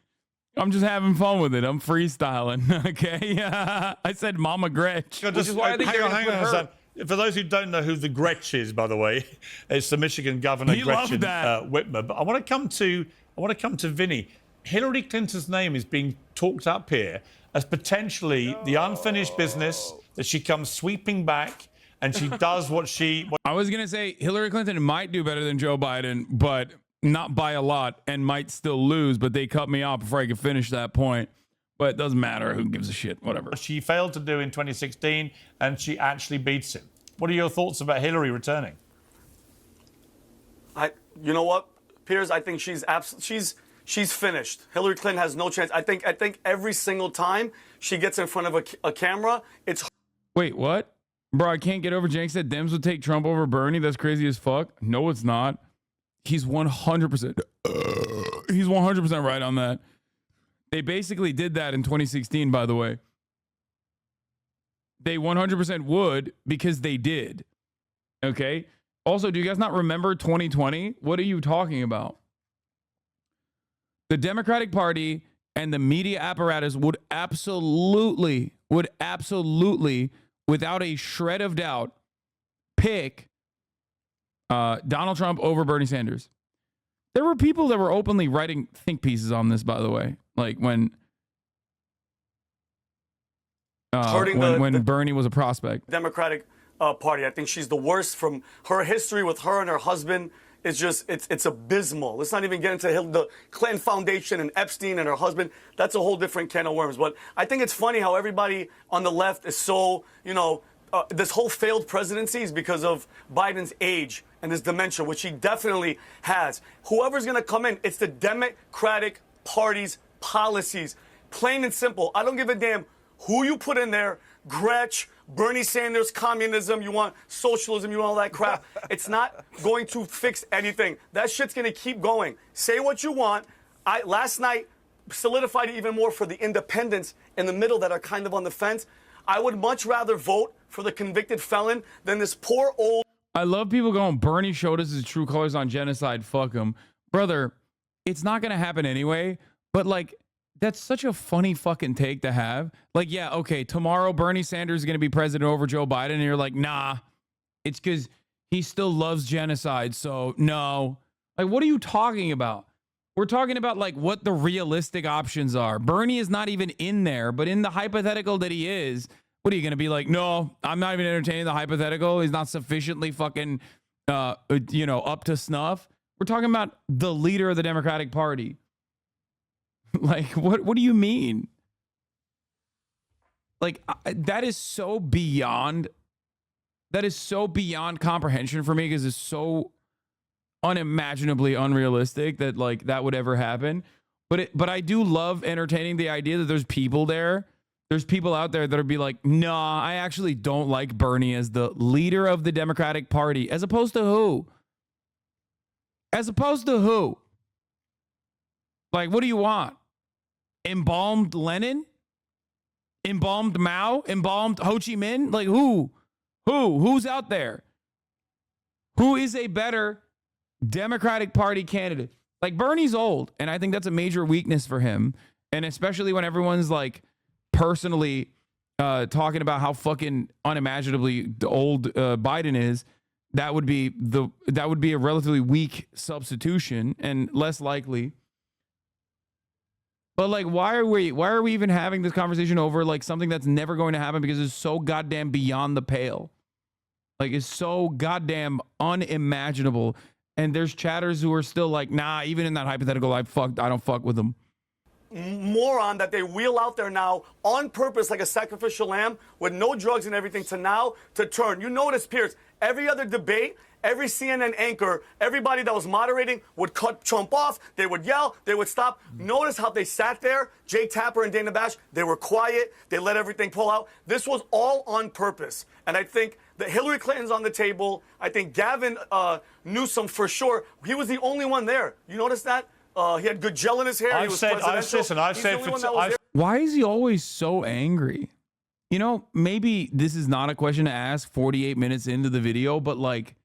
I'm just having fun with it. I'm freestyling, okay? I said Mama Gretch. Which is why I think hang on. For those who don't know who the Gretch is, by the way, it's the Michigan governor, Gretchen Whitmer. But I want to come to Vinny. Hillary Clinton's name is being talked up here as potentially the unfinished business that she comes sweeping back and she does what I was going to say Hillary Clinton might do better than Joe Biden, but not by a lot, and might still lose, but they cut me off before I could finish that point. But it doesn't matter. Who gives a shit? Whatever. She failed to do in 2016, and she actually beats him. What are your thoughts about Hillary returning? You know what, Piers? I think she's finished. Hillary Clinton has no chance. I think every single time she gets in front of a camera, it's. Wait, what? Bro, I can't get over. Cenk said Dems would take Trump over Bernie. That's crazy as fuck. No, it's not. He's 100%. He's 100% right on that. They basically did that in 2016, by the way. They 100% would because they did. Okay? Also, do you guys not remember 2020? What are you talking about? The Democratic Party and the media apparatus would absolutely, without a shred of doubt, pick Donald Trump over Bernie Sanders. There were people that were openly writing think pieces on this, by the way. Like when Bernie was a prospect. Democratic Party. I think she's the worst. From her history with her and her husband is just, it's abysmal. Let's not even get into the Clinton Foundation and Epstein and her husband. That's a whole different can of worms. But I think it's funny how everybody on the left is so, this whole failed presidency is because of Biden's age and his dementia, which he definitely has. Whoever's going to come in, it's the Democratic Party's policies. Plain and simple. I don't give a damn who you put in there. Gretsch, Bernie Sanders, communism, you want socialism, you want all that crap. It's not going to fix anything. That shit's going to keep going. Say what you want. Last night solidified it even more for the independents in the middle that are kind of on the fence. I would much rather vote for the convicted felon than this poor old... I love people going, Bernie showed us his true colors on genocide. Fuck him. Brother, it's not going to happen anyway. But like, that's such a funny fucking take to have. Like, yeah, okay, tomorrow Bernie Sanders is going to be president over Joe Biden. And you're like, nah, it's because he still loves genocide. So no. Like, what are you talking about? We're talking about like what the realistic options are. Bernie is not even in there, but in the hypothetical that he is, what are you going to be like? No, I'm not even entertaining the hypothetical. He's not sufficiently fucking, up to snuff. We're talking about the leader of the Democratic Party. Like, what do you mean? Like, that is so beyond comprehension for me because it's so unimaginably unrealistic that like that would ever happen. But I do love entertaining the idea that there's people there. There's people out there that'll be like, nah, I actually don't like Bernie as the leader of the Democratic Party. As opposed to who? As opposed to who? Like, what do you want? Embalmed Lenin? Embalmed Mao? Embalmed Ho Chi Minh? Like, who? Who's out there? Who is a better Democratic Party candidate? Like, Bernie's old, and I think that's a major weakness for him. And especially when everyone's like personally talking about how fucking unimaginably old Biden is, that would be a relatively weak substitution and less likely. But like, why are we even having this conversation over like something that's never going to happen because it's so goddamn beyond the pale? Like, it's so goddamn unimaginable. And there's chatters who are still like, nah, even in that hypothetical, I don't fuck with them. Moron that they wheel out there now on purpose like a sacrificial lamb with no drugs and everything to turn. You notice, Piers, every other debate, every CNN anchor, everybody that was moderating would cut Trump off. They would yell. They would stop. Notice how they sat there, Jay Tapper and Dana Bash. They were quiet. They let everything pull out. This was all on purpose. And I think that Hillary Clinton's on the table. I think Gavin Newsom, for sure, he was the only one there. You notice that? He had good gel in his hair. Why is he always so angry? You know, maybe this is not a question to ask 48 minutes into the video, but like,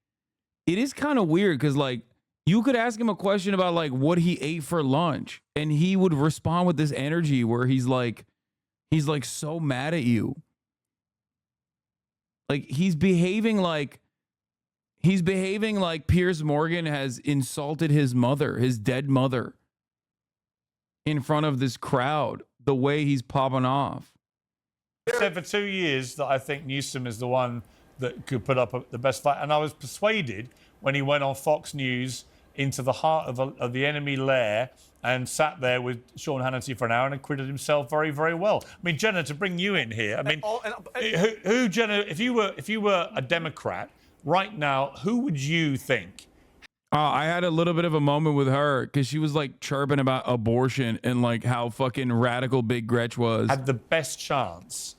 it is kind of weird because like, you could ask him a question about like what he ate for lunch and he would respond with this energy where he's like so mad at you. Like, he's behaving like Piers Morgan has insulted his mother, his dead mother, in front of this crowd, the way he's popping off. I said for 2 years that I think Newsom is the one that could put up the best fight. And I was persuaded when he went on Fox News into the heart of the enemy lair and sat there with Sean Hannity for an hour and acquitted himself very, very well. I mean, Jenna, to bring you in here, I mean, who Jenna, if you were a Democrat right now, who would you think? I had a little bit of a moment with her because she was like chirping about abortion and like how fucking radical Big Gretch was. Had the best chance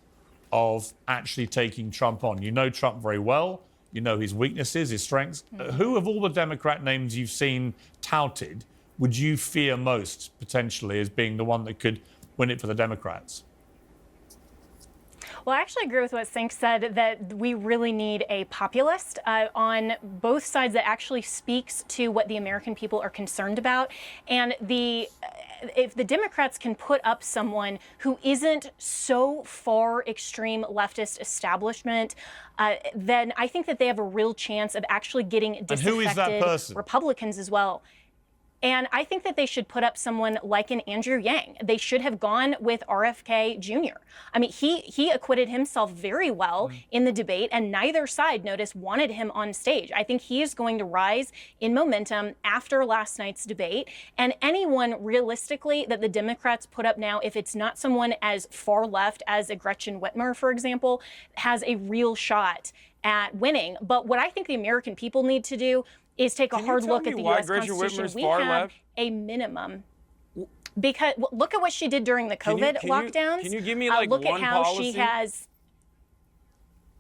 of actually taking Trump on. You know Trump very well. You know his weaknesses, his strengths. Who of all the Democrat names you've seen touted would you fear most potentially as being the one that could win it for the Democrats? Well, I actually agree with what Sink said, that we really need a populist on both sides that actually speaks to what the American people are concerned about. And if the Democrats can put up someone who isn't so far extreme leftist establishment, then I think that they have a real chance of actually getting disaffected who is that person? Republicans as well. And I think that they should put up someone like an Andrew Yang. They should have gone with RFK Jr. I mean, he acquitted himself very well in the debate, and neither side, notice, wanted him on stage. I think he is going to rise in momentum after last night's debate. And anyone realistically that the Democrats put up now, if it's not someone as far left as a Gretchen Whitmer, for example, has a real shot at winning. But what I think the American people need to do is take a hard look at the U.S. Constitution. We have a minimum. Because look at what she did during the COVID lockdowns. Can you give me like look one at how policy? she has.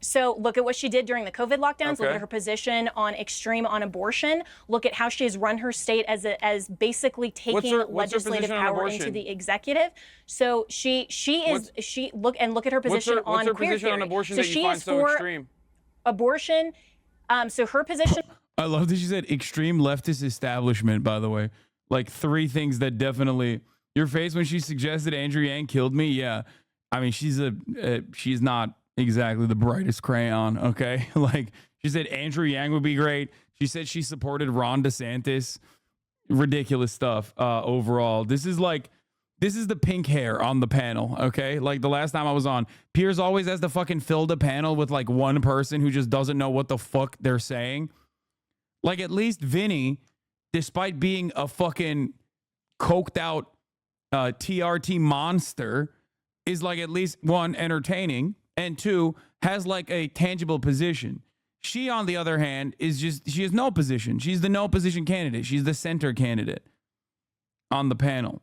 So look at what she did during the COVID lockdowns. Look at her position on extreme on abortion. Look at how she has run her state as basically taking legislative power into the executive. So look at her position on queer position theory. on abortion So that you she find is so for extreme? Abortion. So her position. I love that she said extreme leftist establishment, by the way. Like 3 things that definitely... Your face when she suggested Andrew Yang killed me? Yeah. I mean, she's not exactly the brightest crayon, okay? Like, she said Andrew Yang would be great. She said she supported Ron DeSantis. Ridiculous stuff overall. This is the pink hair on the panel, okay? Like the last time I was on, Piers always has to fucking fill the panel with like one person who just doesn't know what the fuck they're saying. Like at least Vinny, despite being a fucking coked out TRT monster, is like at least 1, entertaining, and 2, has like a tangible position. She, on the other hand, she has no position. She's the no position candidate. She's the center candidate on the panel.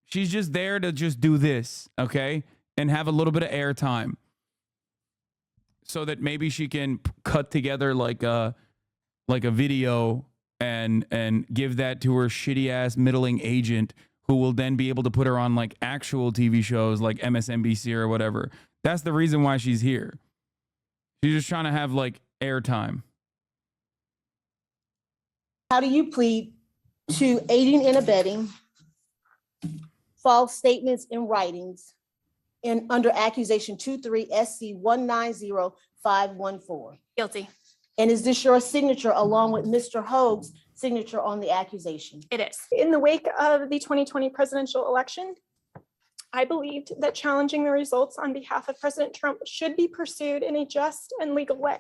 She's just there to just do this, okay? And have a little bit of airtime so that maybe she can cut together like a video and give that to her shitty ass middling agent, who will then be able to put her on like actual TV shows like MSNBC or whatever. That's the reason why she's here. She's just trying to have like airtime. How do you plead to aiding and abetting false statements in writings and under accusation 23 SC 190514? Guilty. And is this your signature along with Mr. Hoag's signature on the accusation? It is. In the wake of the 2020 presidential election, I believed that challenging the results on behalf of President Trump should be pursued in a just and legal way.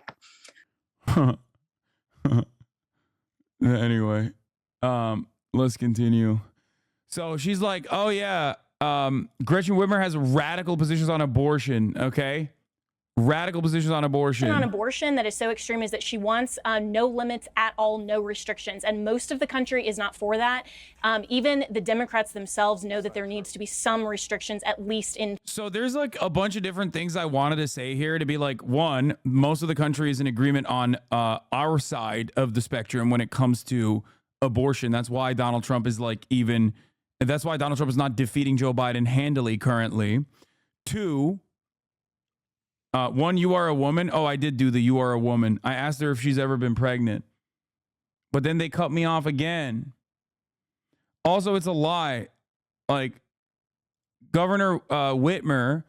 Anyway, let's continue. So she's like, oh yeah, Gretchen Whitmer has radical positions on abortion, okay? Radical positions on abortion. On abortion that is so extreme is that she wants no limits at all, no restrictions. And most of the country is not for that. Even the Democrats themselves know that there needs to be some restrictions, at least in. So there's like a bunch of different things I wanted to say here to be like, 1, most of the country is in agreement on our side of the spectrum when it comes to abortion. That's why Donald Trump is like that's why Donald Trump is not defeating Joe Biden handily currently. 2, 1, you are a woman. Oh, I did do the you are a woman. I asked her if she's ever been pregnant, but then they cut me off again. Also, it's a lie. Like, Governor Whitmer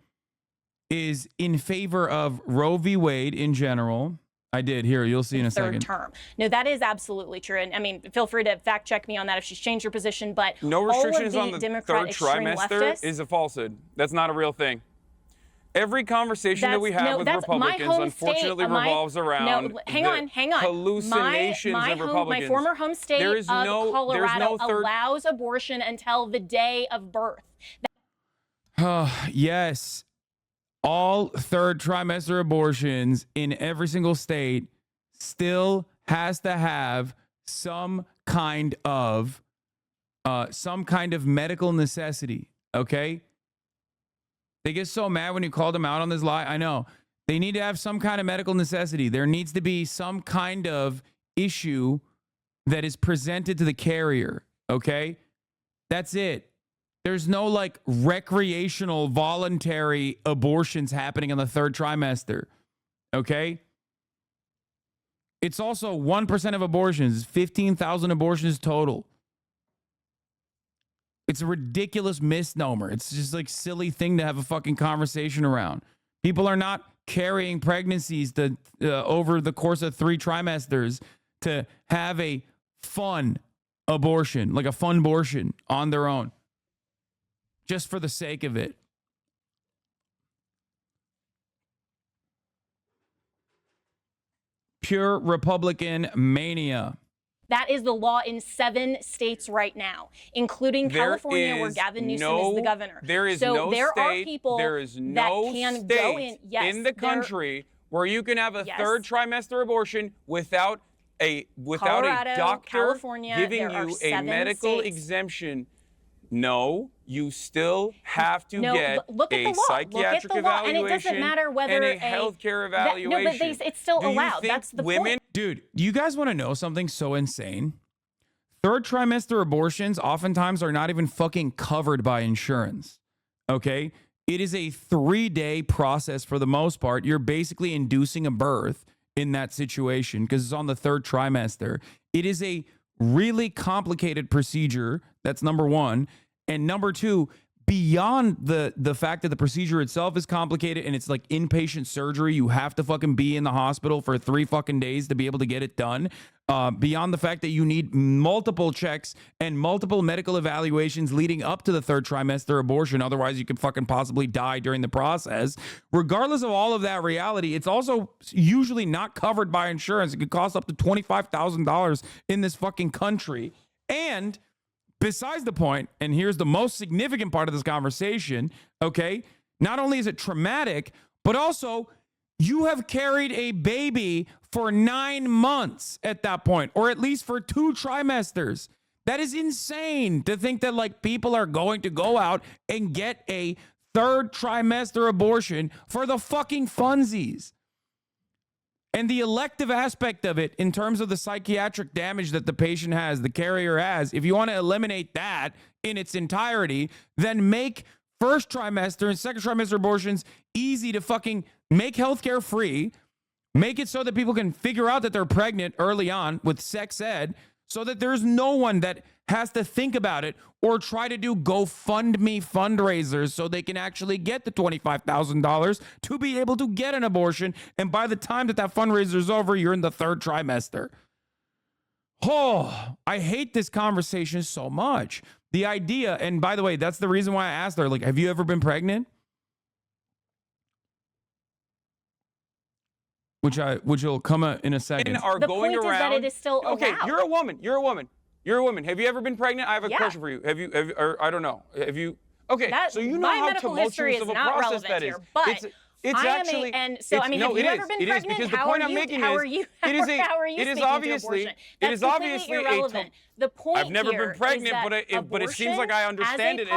is in favor of Roe v. Wade in general. I did. Here, you'll see in a second. Third term. No, that is absolutely true. And I mean, feel free to fact check me on that if she's changed her position. But no restrictions all on of the the Democrat third extreme trimester leftists, is a falsehood. That's not a real thing. Every conversation that we have with Republicans unfortunately revolves around hang on. hallucinations of Republicans. My former home state of Colorado allows abortion until the day of birth. Yes. All third trimester abortions in every single state still has to have some kind of medical necessity, okay? They get so mad when you call them out on this lie. I know. They need to have some kind of medical necessity. There needs to be some kind of issue that is presented to the carrier. Okay? That's it. There's no like recreational voluntary abortions happening in the third trimester. Okay? It's also 1% of abortions, 15,000 abortions total. It's a ridiculous misnomer. It's just like silly thing to have a fucking conversation around. People are not carrying pregnancies to, over the course of 3 trimesters to have a fun abortion, like a fun abortion on their own, just for the sake of it. Pure Republican mania. That is the law in 7 states right now, including California, where Gavin Newsom is the governor. There is so no there state, are people there is that no can state go in, yes, in the country where you can have a third trimester abortion without a Colorado, doctor California, giving there are you a 7 medical states. exemption. No, you still have to get look at a the law. psychiatric Look at the law. evaluation And it doesn't matter whether and a healthcare evaluation. No, but it's still Do you allowed. think That's the women point. Dude, you guys want to know something so insane? Third trimester abortions oftentimes are not even fucking covered by insurance. Okay? It is a 3-day process for the most part. You're basically inducing a birth in that situation because it's on the 3rd trimester. It is a really complicated procedure. That's number 1. And number 2, beyond the fact that the procedure itself is complicated and it's like inpatient surgery, you have to fucking be in the hospital for 3 fucking days to be able to get it done. Beyond the fact that you need multiple checks and multiple medical evaluations leading up to the 3rd trimester abortion. Otherwise, you could fucking possibly die during the process. Regardless of all of that reality, it's also usually not covered by insurance. It could cost up to $25,000 in this fucking country. And besides the point, and here's the most significant part of this conversation, okay? Not only is it traumatic, but also you have carried a baby for 9 months at that point, or at least for 2 trimesters. That is insane to think that like people are going to go out and get a 3rd trimester abortion for the fucking funsies. And the elective aspect of it, in terms of the psychiatric damage that the patient has, the carrier has, if you want to eliminate that in its entirety, then make 1st trimester and 2nd trimester abortions easy to fucking make healthcare free. Make it so that people can figure out that they're pregnant early on with sex ed, so that there's no one that has to think about it or try to do GoFundMe fundraisers so they can actually get the $25,000 to be able to get an abortion. And by the time that fundraiser is over, you're in the 3rd trimester. Oh, I hate this conversation so much. The idea, and by the way, that's the reason why I asked her, like, have you ever been pregnant? Which will come in a second. Are The going point around, is that it is still okay, allowed. you're a woman. You're a woman. You're a woman. Have you ever been pregnant? I have a question for you. Have you, or I don't know. Have you? Okay, so you know my how medical history tumultuous is of a not process relevant that here, is. but It's I am actually, and so I mean, have you ever been pregnant? Because the How point are I'm you? making How is, are you? it is a, How are you it is speaking to obviously, abortion? it That's is completely obviously irrelevant. The point I've never here been pregnant, is that but it seems like I understand it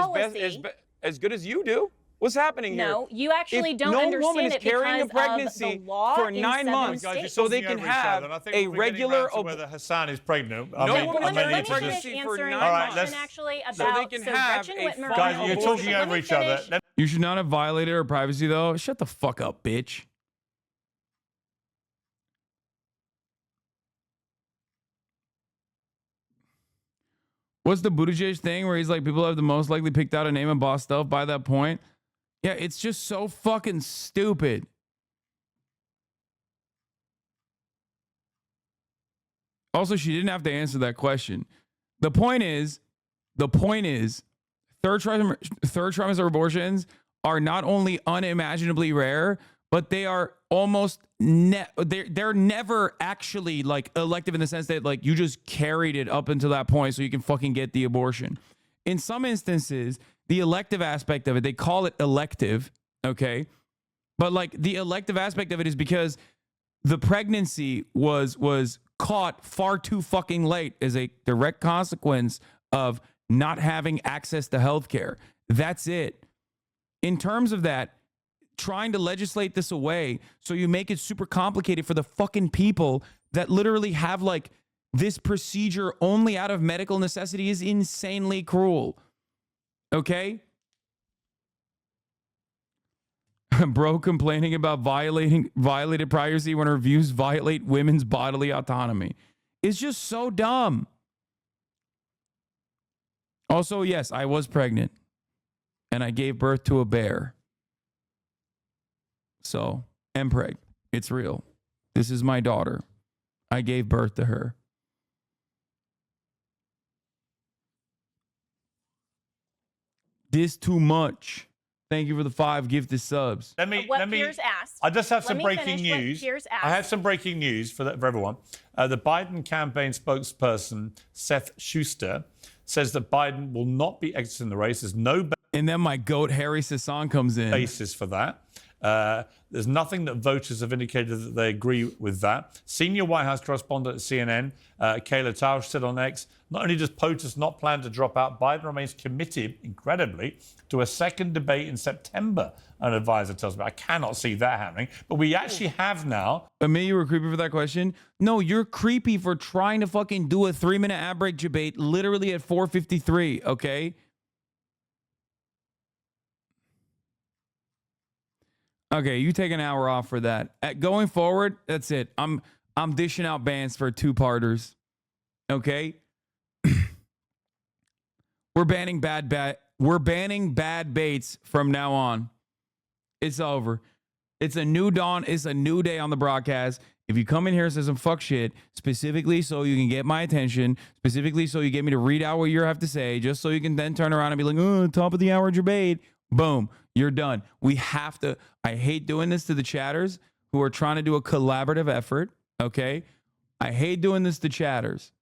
as good as you do. What's happening here? No, you actually don't no understand woman is it carrying a because pregnancy of the law for in 9 7 months, states. so they can have a regular. Whether Hassan is pregnant. No I woman mean, is Let me carrying finish pregnancy for answering 9 the All right, months. let's- question actually So they about can so have Gretchen a Whitmer. Guys, you're abortion. talking Let over me each other. finish. You should not have violated her privacy, though. Shut the fuck up, bitch. What's the Buttigieg thing where he's like, people have the most likely picked out a name and bossed stuff by that point? Yeah, it's just so fucking stupid. Also, she didn't have to answer that question. The point is, third trimester abortions are not only unimaginably rare, but they are almost they're never actually like elective in the sense that like you just carried it up until that point so you can fucking get the abortion. In some instances, the elective aspect of it, they call it elective, okay? But like the elective aspect of it is because the pregnancy was caught far too fucking late as a direct consequence of not having access to healthcare. That's it. In terms of that, trying to legislate this away so you make it super complicated for the fucking people that literally have like This procedure only out of medical necessity is insanely cruel. Okay? Bro complaining about violated privacy when her views violate women's bodily autonomy. It's just so dumb. Also, yes, I was pregnant and I gave birth to a bear. So, MPreg, it's real. This is my daughter. I gave birth to her. This too much. Thank you for the 5 gifted subs. Let me. Piers asked. I just have Let some me breaking finish what news. Piers I have asked. some breaking news for everyone. The Biden campaign spokesperson Seth Schuster says that Biden will not be exiting the race. There's no And then my goat Harry Sasan comes in. basis for that. There's nothing that voters have indicated that they agree with that. Senior White House correspondent at CNN, Kayla Tausch, said on X, not only does POTUS not plan to drop out, Biden remains committed, incredibly, to a second debate in September, an advisor tells me. I cannot see that happening. But we actually have now. Admit you were creepy for that question? No, you're creepy for trying to fucking do a 3-minute ad break debate literally at 4:53, okay? Okay, you take an hour off for that. Going forward, that's it. I'm dishing out bans for 2-parters. Okay? We're banning bad baits from now on. It's over. It's a new dawn. It's a new day on the broadcast. If you come in here and say some fuck shit, specifically so you can get my attention, specifically so you get me to read out what you have to say, just so you can then turn around and be like, oh, top of the hour debate. Boom, you're done. We have to. I hate doing this to the chatters who are trying to do a collaborative effort. Okay? I hate doing this to chatters,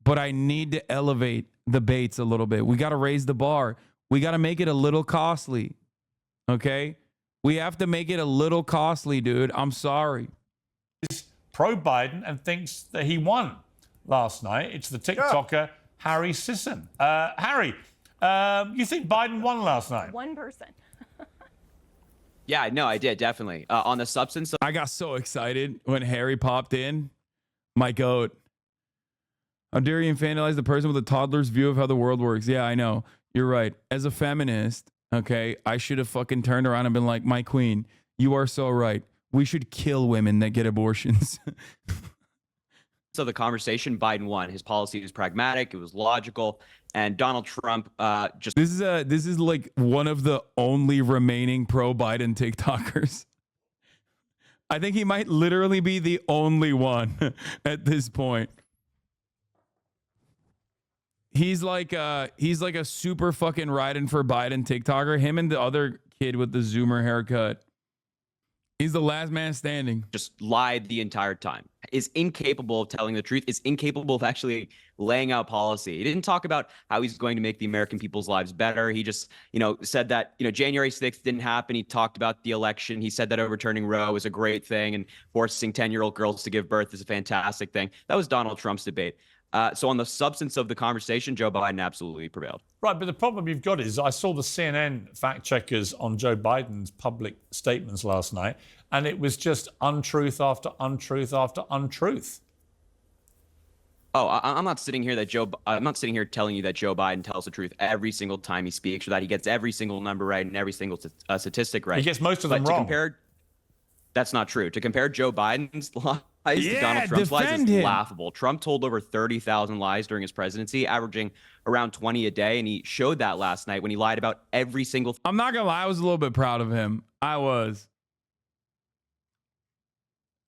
but I need to elevate the baits a little bit. We got to raise the bar. We got to make it a little costly. Okay? We have to make it a little costly, dude. I'm sorry. Is pro-Biden and thinks that he won last night. It's the TikToker Harry Sisson. Harry, you think Biden won last night? One person. Yeah, no, I did, definitely. On the substance of— I got so excited when Harry popped in. My goat. How dare you infantilize the person with a toddler's view of how the world works? Yeah, I know. You're right. As a feminist, okay, I should have fucking turned around and been like, my queen, you are so right. We should kill women that get abortions. So the conversation, Biden won. His policy was pragmatic. It was logical. And Donald Trump just— This is like one of the only remaining pro-Biden TikTokers. I think he might literally be the only one at this point. He's like a super fucking riding for Biden TikToker. Him and the other kid with the Zoomer haircut. He's the last man standing. just lied the entire time, is incapable of telling the truth, is incapable of actually laying out policy. He didn't talk about how he's going to make the American people's lives better. He just, said that, January 6th didn't happen. He talked about the election. He said that overturning Roe was a great thing and forcing 10-year-old girls to give birth is a fantastic thing. That was Donald Trump's debate. So on the substance of the conversation, Joe Biden absolutely prevailed. Right, but the problem you've got is I saw the CNN fact checkers on Joe Biden's public statements last night, and it was just untruth after untruth after untruth. Oh, I'm not sitting here I'm not sitting here telling you that Joe Biden tells the truth every single time he speaks, or that he gets every single number right and every single statistic right. He gets most of them wrong. That's not true. To compare Joe Biden's lies to Donald Trump's lies is laughable. Trump told over 30,000 lies during his presidency, averaging around 20 a day, and he showed that last night when he lied about every single— I'm not gonna lie, I was a little bit proud of him. I was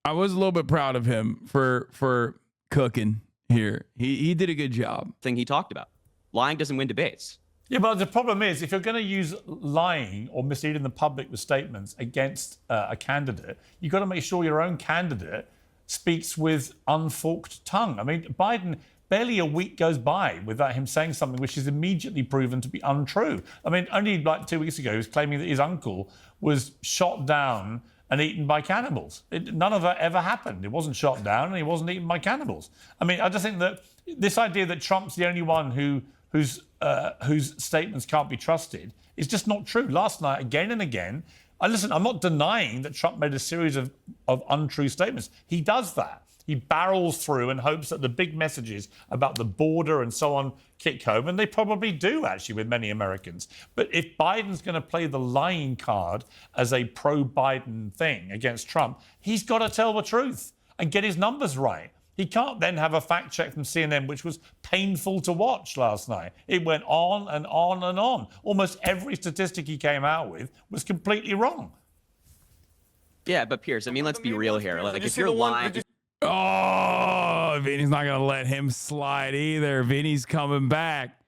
a little bit proud of him for cooking here. He did a good job. thing he talked about. Lying doesn't win debates. Yeah, but the problem is, if you're going to use lying or misleading the public with statements against a candidate, you've got to make sure your own candidate speaks with unforked tongue. I mean, Biden, barely a week goes by without him saying something which is immediately proven to be untrue. I mean, only like 2 weeks ago, he was claiming that his uncle was shot down and eaten by cannibals. None of that ever happened. He wasn't shot down and he wasn't eaten by cannibals. I mean, I just think that this idea that Trump's the only one whose statements can't be trusted is just not true. Last night, again and again, I'm not denying that Trump made a series of untrue statements. He does that. He barrels through and hopes that the big messages about the border and so on kick home, and they probably do, actually, with many Americans. But if Biden's going to play the lying card as a pro-Biden thing against Trump, he's got to tell the truth and get his numbers right. He can't then have a fact check from CNN, which was painful to watch last night. It went on and on and on. Almost every statistic he came out with was completely wrong. Yeah, but Piers, I mean, let's be real here. Like, if you're lying... Oh, Vinny's not going to let him slide either. Vinny's coming back.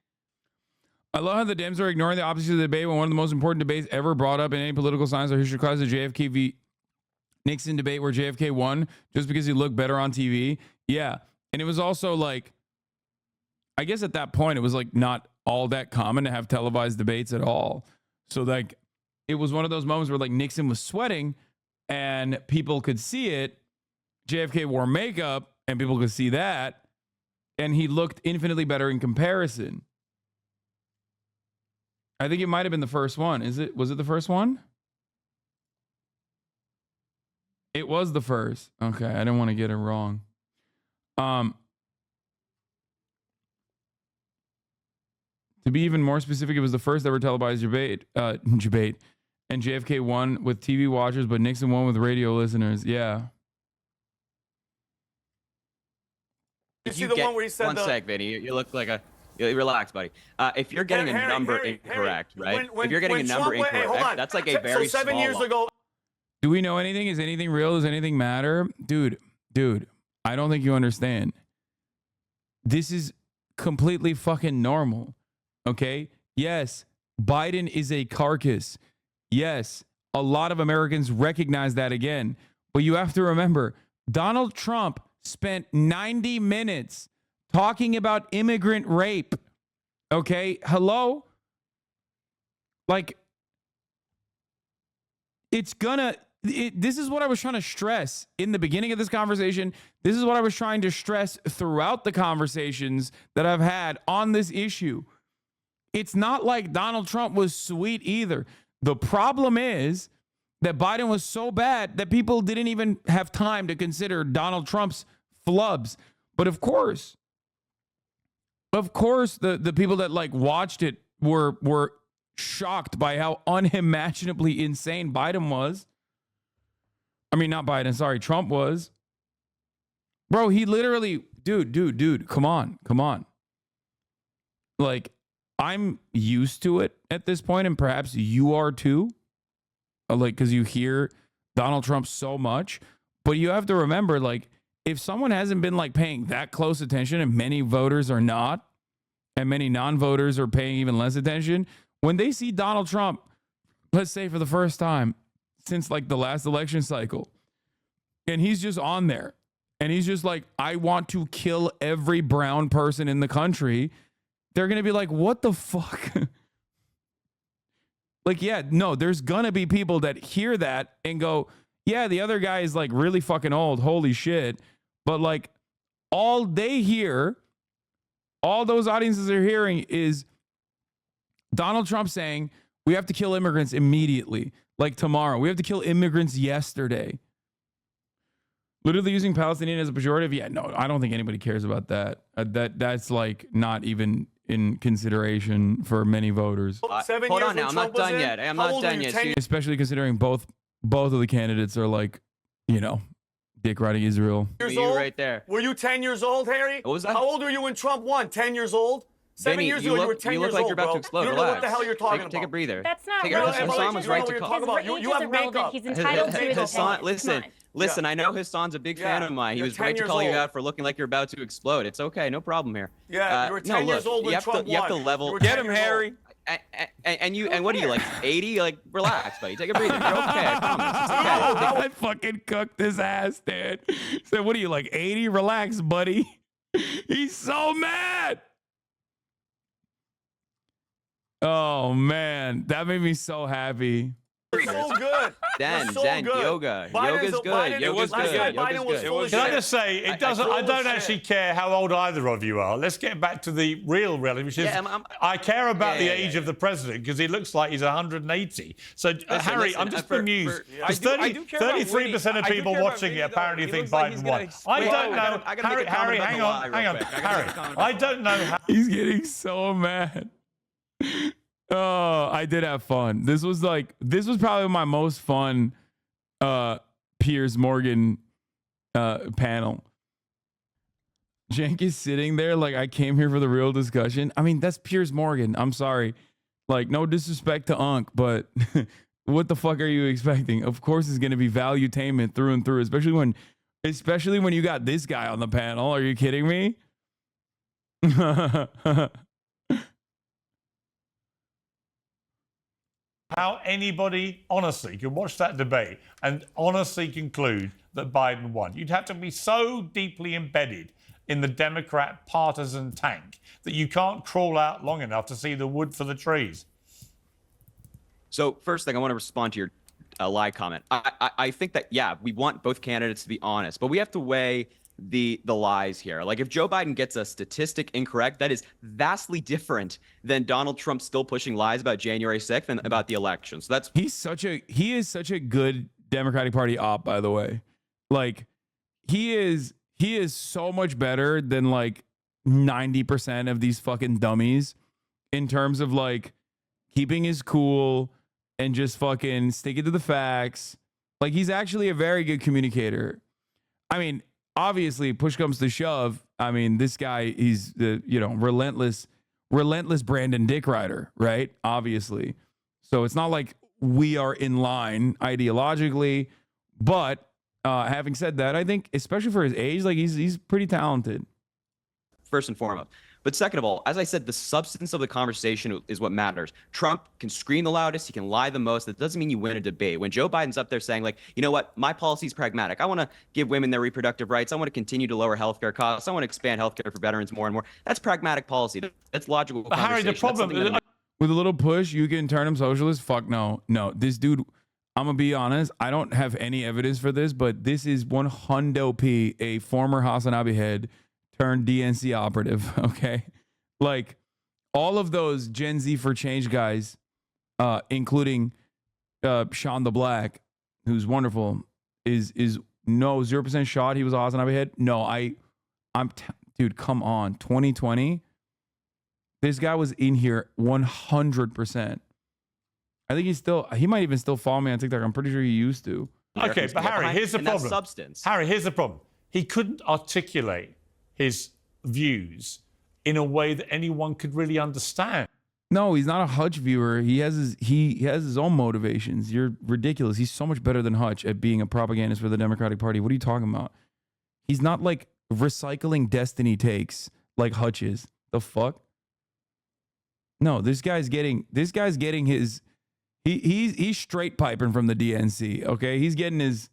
I love how the Dems are ignoring the opposition of the debate when one of the most important debates ever brought up in any political science or history class, the JFK v. Nixon debate where JFK won just because he looked better on TV. Yeah. And it was also like, I guess at that point, it was like not all that common to have televised debates at all. So like, it was one of those moments where like Nixon was sweating and people could see it. JFK wore makeup and people could see that. And he looked infinitely better in comparison. I think it might have been the first one. Was it the first one? It was the first. Okay, I didn't want to get it wrong. To be even more specific, it was the first ever televised debate, and JFK won with TV watchers, but Nixon won with radio listeners. Yeah. You see the one where he said one sec, Vinny. You look like a... Relax, buddy. If you're getting a number incorrect, right? If you're getting a number incorrect, that's like a very so 7 small years one. ago. Do we know anything? Is anything real? Does anything matter? Dude, I don't think you understand. This is completely fucking normal. Okay? Yes, Biden is a carcass. Yes, a lot of Americans recognize that again. But you have to remember, Donald Trump spent 90 minutes talking about immigrant rape. Okay? Hello? Like, it's gonna... this is what I was trying to stress in the beginning of this conversation. This is what I was trying to stress throughout the conversations that I've had on this issue. It's not like Donald Trump was sweet either. The problem is that Biden was so bad that people didn't even have time to consider Donald Trump's flubs. But of course, the people that like watched it were shocked by how unimaginably insane Biden was. I mean, not Biden, sorry, Trump was. Bro, he literally, dude, come on. Like, I'm used to it at this point, and perhaps you are too. Like, because you hear Donald Trump so much. But you have to remember, like, if someone hasn't been, like, paying that close attention, and many voters are not, and many non-voters are paying even less attention, when they see Donald Trump, let's say for the first time since, like, the last election cycle, and he's just on there, and he's just like, I want to kill every brown person in the country, they're going to be like, what the fuck? Like, yeah, no, there's going to be people that hear that and go, yeah, the other guy is like really fucking old. Holy shit. But like all they hear, all those audiences are hearing is Donald Trump saying, we have to kill immigrants immediately. Like tomorrow. We have to kill immigrants yesterday. Literally using Palestinian as a pejorative. Yeah, no, I don't think anybody cares about that. That's like not even in consideration for many voters. Hold on now, I'm not done yet. I'm not done yet. Especially considering both of the candidates are like, you know, dick riding Israel. You right there. Were you 10 years old, Harry? What was that? How old were you when Trump won? 10 years old? 7 years ago, you were 10 years old, You look like you're about to explode. You don't know what the hell you're talking about. Take a breather. That's not relevant. Hassan was right to call. You have makeup. He's entitled to his Hassan, opinion. listen, I know Hassan's a big fan of mine. He was right to call you out for looking like you're about to explode. It's okay, no problem here. Yeah, you were 10 years old when Trump won. You have to level. Get him, Harry. And what are you, like 80? Like, relax, buddy. Take a breather. You're okay. I promise. It's okay. I fucking cooked his ass, dude. So what are you, like 80? Relax, buddy. He's so mad. Oh man, that made me so happy. So good. Zen, so Zen, good. yoga. Biden's Yoga's a- good. Biden- Yoga's last good. night Yoga's Biden was good. full of Can I shit. just say, it doesn't. I don't actually care how old either of you are. Let's get back to the real reality, which is I care about the age of the president because he looks like he's 180. So, Harry, I'm just bemused. Because 33% of people watching it apparently think Biden won. I don't know. Harry, hang on. Harry, I don't know how. He's getting so mad. Oh, I did have fun. This was probably my most fun Piers Morgan panel. Cenk is sitting there like, I came here for the real discussion. I mean, that's Piers Morgan. I'm sorry. Like, no disrespect to Unc, but what the fuck are you expecting? Of course it's going to be valuetainment through and through, especially when you got this guy on the panel. Are you kidding me? How anybody honestly can watch that debate and honestly conclude that Biden won. You'd have to be so deeply embedded in the Democrat partisan tank that you can't crawl out long enough to see the wood for the trees. So first thing, I want to respond to your lie comment. I think that, yeah, we want both candidates to be honest, but we have to weigh the lies here. Like, if Joe Biden gets a statistic incorrect, that is vastly different than Donald Trump still pushing lies about January 6th and about the election. So that's he is such a good Democratic Party op, by the way. Like, he is so much better than like 90% of these fucking dummies in terms of like keeping his cool and just fucking sticking to the facts. Like, he's actually a very good communicator. I mean, obviously, push comes to shove. I mean, this guy, he's the, relentless Brandon Dick Rider, right? Obviously. So it's not like we are in line ideologically, but having said that, I think, especially for his age, like, he's pretty talented. First and foremost. But second of all, as I said, the substance of the conversation is what matters. Trump can scream the loudest, he can lie the most. That doesn't mean you win a debate. When Joe Biden's up there saying, like, you know what, my policy is pragmatic. I want to give women their reproductive rights. I want to continue to lower healthcare costs. I want to expand healthcare for veterans more and more. That's pragmatic policy. That's logical. But Harry, the problem with a little push, you can turn him socialist. Fuck no. This dude, I'm gonna be honest. I don't have any evidence for this, but this is 100p a former Hasanabi head turned DNC operative. Okay. Like, all of those Gen Z for Change guys, including Sean the Black, who's wonderful, is no 0% shot he was a Hasanabi head. No, dude, come on. 2020, this guy was in here 100%. I think he might even still follow me on TikTok. I'm pretty sure he used to. Okay, but Harry, here's the problem. Substance. Harry, here's the problem. He couldn't articulate his views in a way that anyone could really understand. No, he's not a Hutch viewer. He has his own motivations. You're ridiculous. He's so much better than Hutch at being a propagandist for the Democratic Party. What are you talking about? He's not like recycling destiny takes like Hutch is. The fuck? No, this guy's getting his he's straight piping from the DNC. Okay, he's getting his.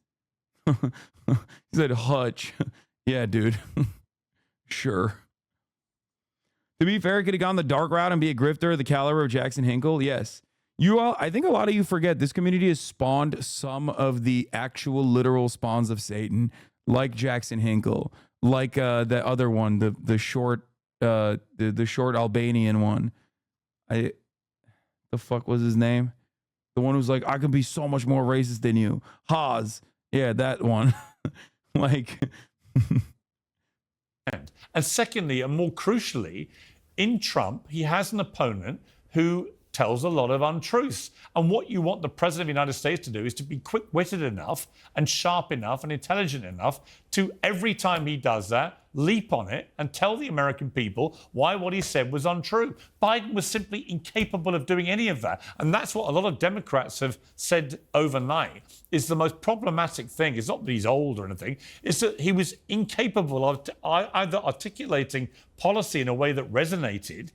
He said Hutch. Yeah, dude. Sure. To be fair, could have gone the dark route and be a grifter, the caliber of Jackson Hinkle. Yes. I think a lot of you forget this community has spawned some of the actual literal spawns of Satan, like Jackson Hinkle, like the other one, the short Albanian one. The fuck was his name? The one who's like, I could be so much more racist than you. Haas. Yeah, that one. Like. And secondly, and more crucially, in Trump, he has an opponent who tells a lot of untruths. And what you want the president of the United States to do is to be quick-witted enough and sharp enough and intelligent enough to, every time he does that, leap on it and tell the American people why what he said was untrue. Biden was simply incapable of doing any of that. And that's what a lot of Democrats have said overnight is the most problematic thing. It's not that he's old or anything. It's that he was incapable of either articulating policy in a way that resonated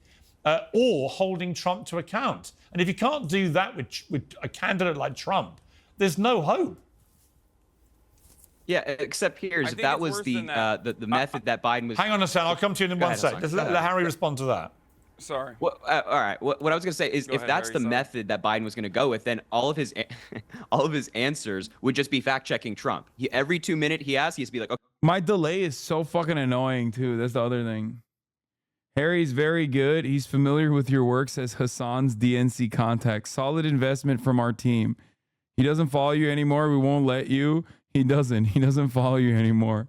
or holding Trump to account. And if you can't do that with a candidate like Trump, there's no hope. Yeah, except Piers, that was the method that Biden was. Hang on a second, I'll come to you in one sec. Let Harry respond to that. Sorry. Well, all right. What I was going to say is, Go if ahead, that's Harry, the sorry. method that Biden was going to go with, then all of his answers would just be fact checking Trump. Every 2 minutes he has to be like, okay. My delay is so fucking annoying too. That's the other thing. Harry's very good. He's familiar with your work, says Hasan's DNC contact. Solid investment from our team. He doesn't follow you anymore. We won't let you. He doesn't follow you anymore.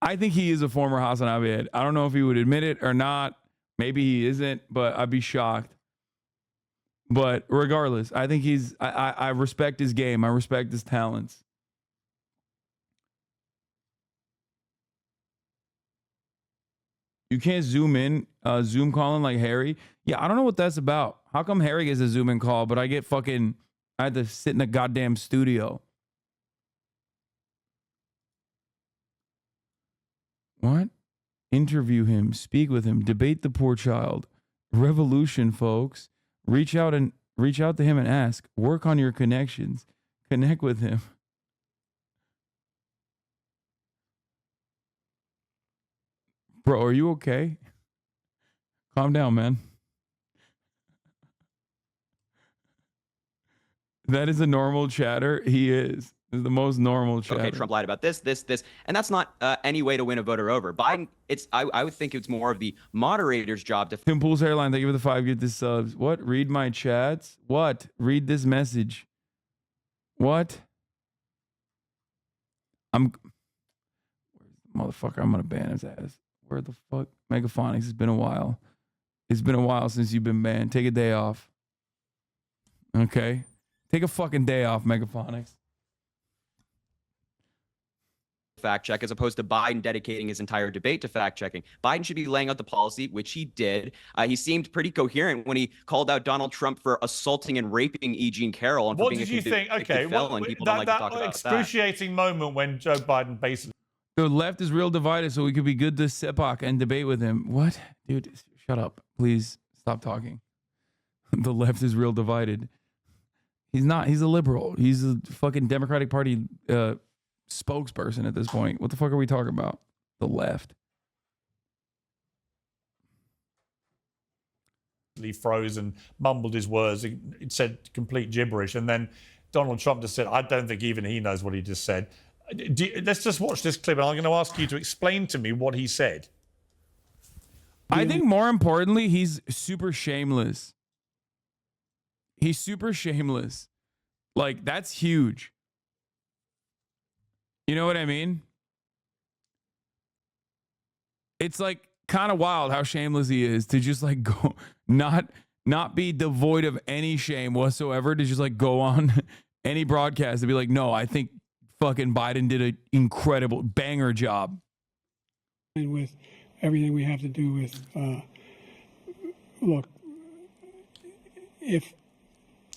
I think he is a former Hasanabi head. I don't know if he would admit it or not. Maybe he isn't, but I'd be shocked. But regardless, I think I respect his game. I respect his talents. You can't zoom in, Zoom calling like Harry. Yeah, I don't know what that's about. How come Harry gets a zoom in call, but I had to sit in a goddamn studio? What? Interview him, speak with him, debate the poor child. Revolution, folks. Reach out to him and ask. Work on your connections. Connect with him. Bro, are you okay? Calm down, man. That is a normal chatter. He is. This is the most normal chatter. Okay, Trump lied about this, and that's not any way to win a voter over. Biden, I would think it's more of the moderator's job to. Tim Pool's hairline, thank you for the 5. Get this subs. What? Read my chats? What? Read this message. What? Motherfucker, I'm gonna ban his ass. Where the fuck? Megaphonics, it's been a while. It's been a while since you've been banned. Take a day off. Okay? Take a fucking day off, Megaphonics. Fact check, as opposed to Biden dedicating his entire debate to fact checking. Biden should be laying out the policy, which he did. He seemed pretty coherent when he called out Donald Trump for assaulting and raping E. Jean Carroll. And What for being did you think? Okay, felon. People don't like to talk about excruciating moment when Joe Biden basically. The left is real divided, so we could be good to Sepak and debate with him. What? Dude, shut up. Please stop talking. The left is real divided. He's not. He's a liberal. He's a fucking Democratic Party spokesperson at this point. What the fuck are we talking about? The left. He froze and mumbled his words. It said complete gibberish. And then Donald Trump just said, I don't think even he knows what he just said. Let's just watch this clip, and I'm going to ask you to explain to me what he said. I think more importantly, he's super shameless. He's super shameless. Like, that's huge. You know what I mean? It's like kind of wild how shameless he is to just like go, not be devoid of any shame whatsoever, to just like go on any broadcast and be like, no, I think fucking Biden did an incredible banger job. And with everything we have to do with, look, if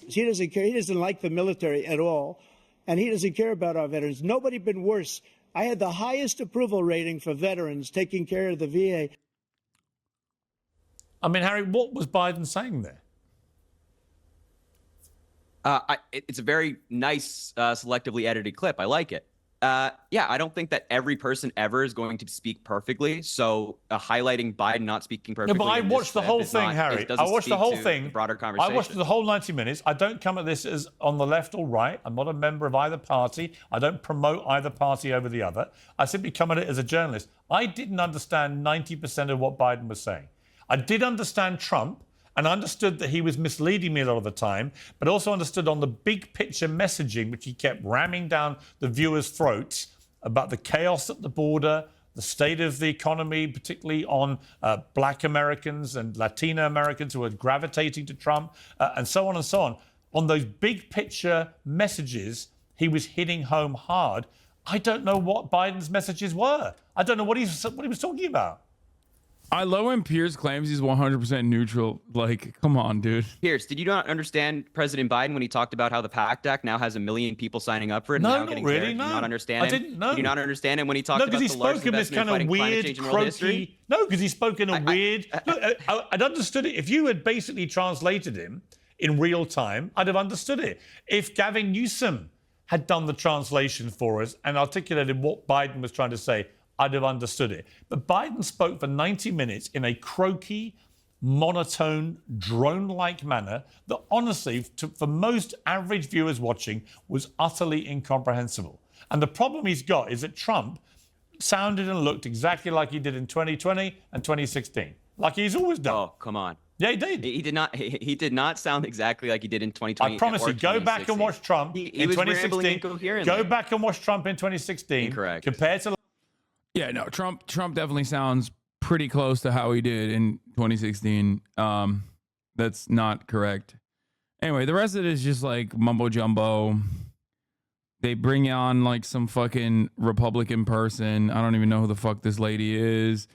he doesn't care, he doesn't like the military at all, and he doesn't care about our veterans. Nobody been worse. I had the highest approval rating for veterans taking care of the VA. I mean, Harry, what was Biden saying there? It's a very nice, selectively edited clip. I like it. Yeah, I don't think that every person ever is going to speak perfectly. So highlighting Biden not speaking perfectly. No, but I watched the whole thing, Harry. I watched the whole thing. Broader conversation. I watched the whole 90 minutes. I don't come at this as on the left or right. I'm not a member of either party. I don't promote either party over the other. I simply come at it as a journalist. I didn't understand 90% of what Biden was saying. I did understand Trump, and understood that he was misleading me a lot of the time, but also understood on the big picture messaging, which he kept ramming down the viewers' throats about the chaos at the border, the state of the economy, particularly on Black Americans and Latino Americans who are gravitating to Trump, and so on and so on. On those big picture messages, he was hitting home hard. I don't know what Biden's messages were. I don't know what he was talking about. I love when Piers claims he's 100% neutral. Like, come on, dude. Piers, did you not understand President Biden when he talked about how the PACT Act now has 1 million people signing up for it? No, and now not really. Did no, you not understand I didn't know. Did you not understand him when he talked about the largest investment in fighting climate change in world history? No, because he spoke in a weird. Look, I'd understood it if you had basically translated him in real time. I'd have understood it. If Gavin Newsom had done the translation for us and articulated what Biden was trying to say, I'd have understood it. But Biden spoke for 90 minutes in a croaky, monotone, drone-like manner that honestly, for most average viewers watching, was utterly incomprehensible. And the problem he's got is that Trump sounded and looked exactly like he did in 2020 and 2016, like he's always done. Oh, come on. Yeah, he did. He did not. He did not sound exactly like he did in 2020. I promise you, go back and watch Trump He in was rambling 2016. incoherently. Go back and watch Trump in 2016. Incorrect. Compared to Yeah, no, Trump definitely sounds pretty close to how he did in 2016. That's not correct. Anyway, the rest of it is just like mumbo jumbo. They bring on like some fucking Republican person. I don't even know who the fuck this lady is.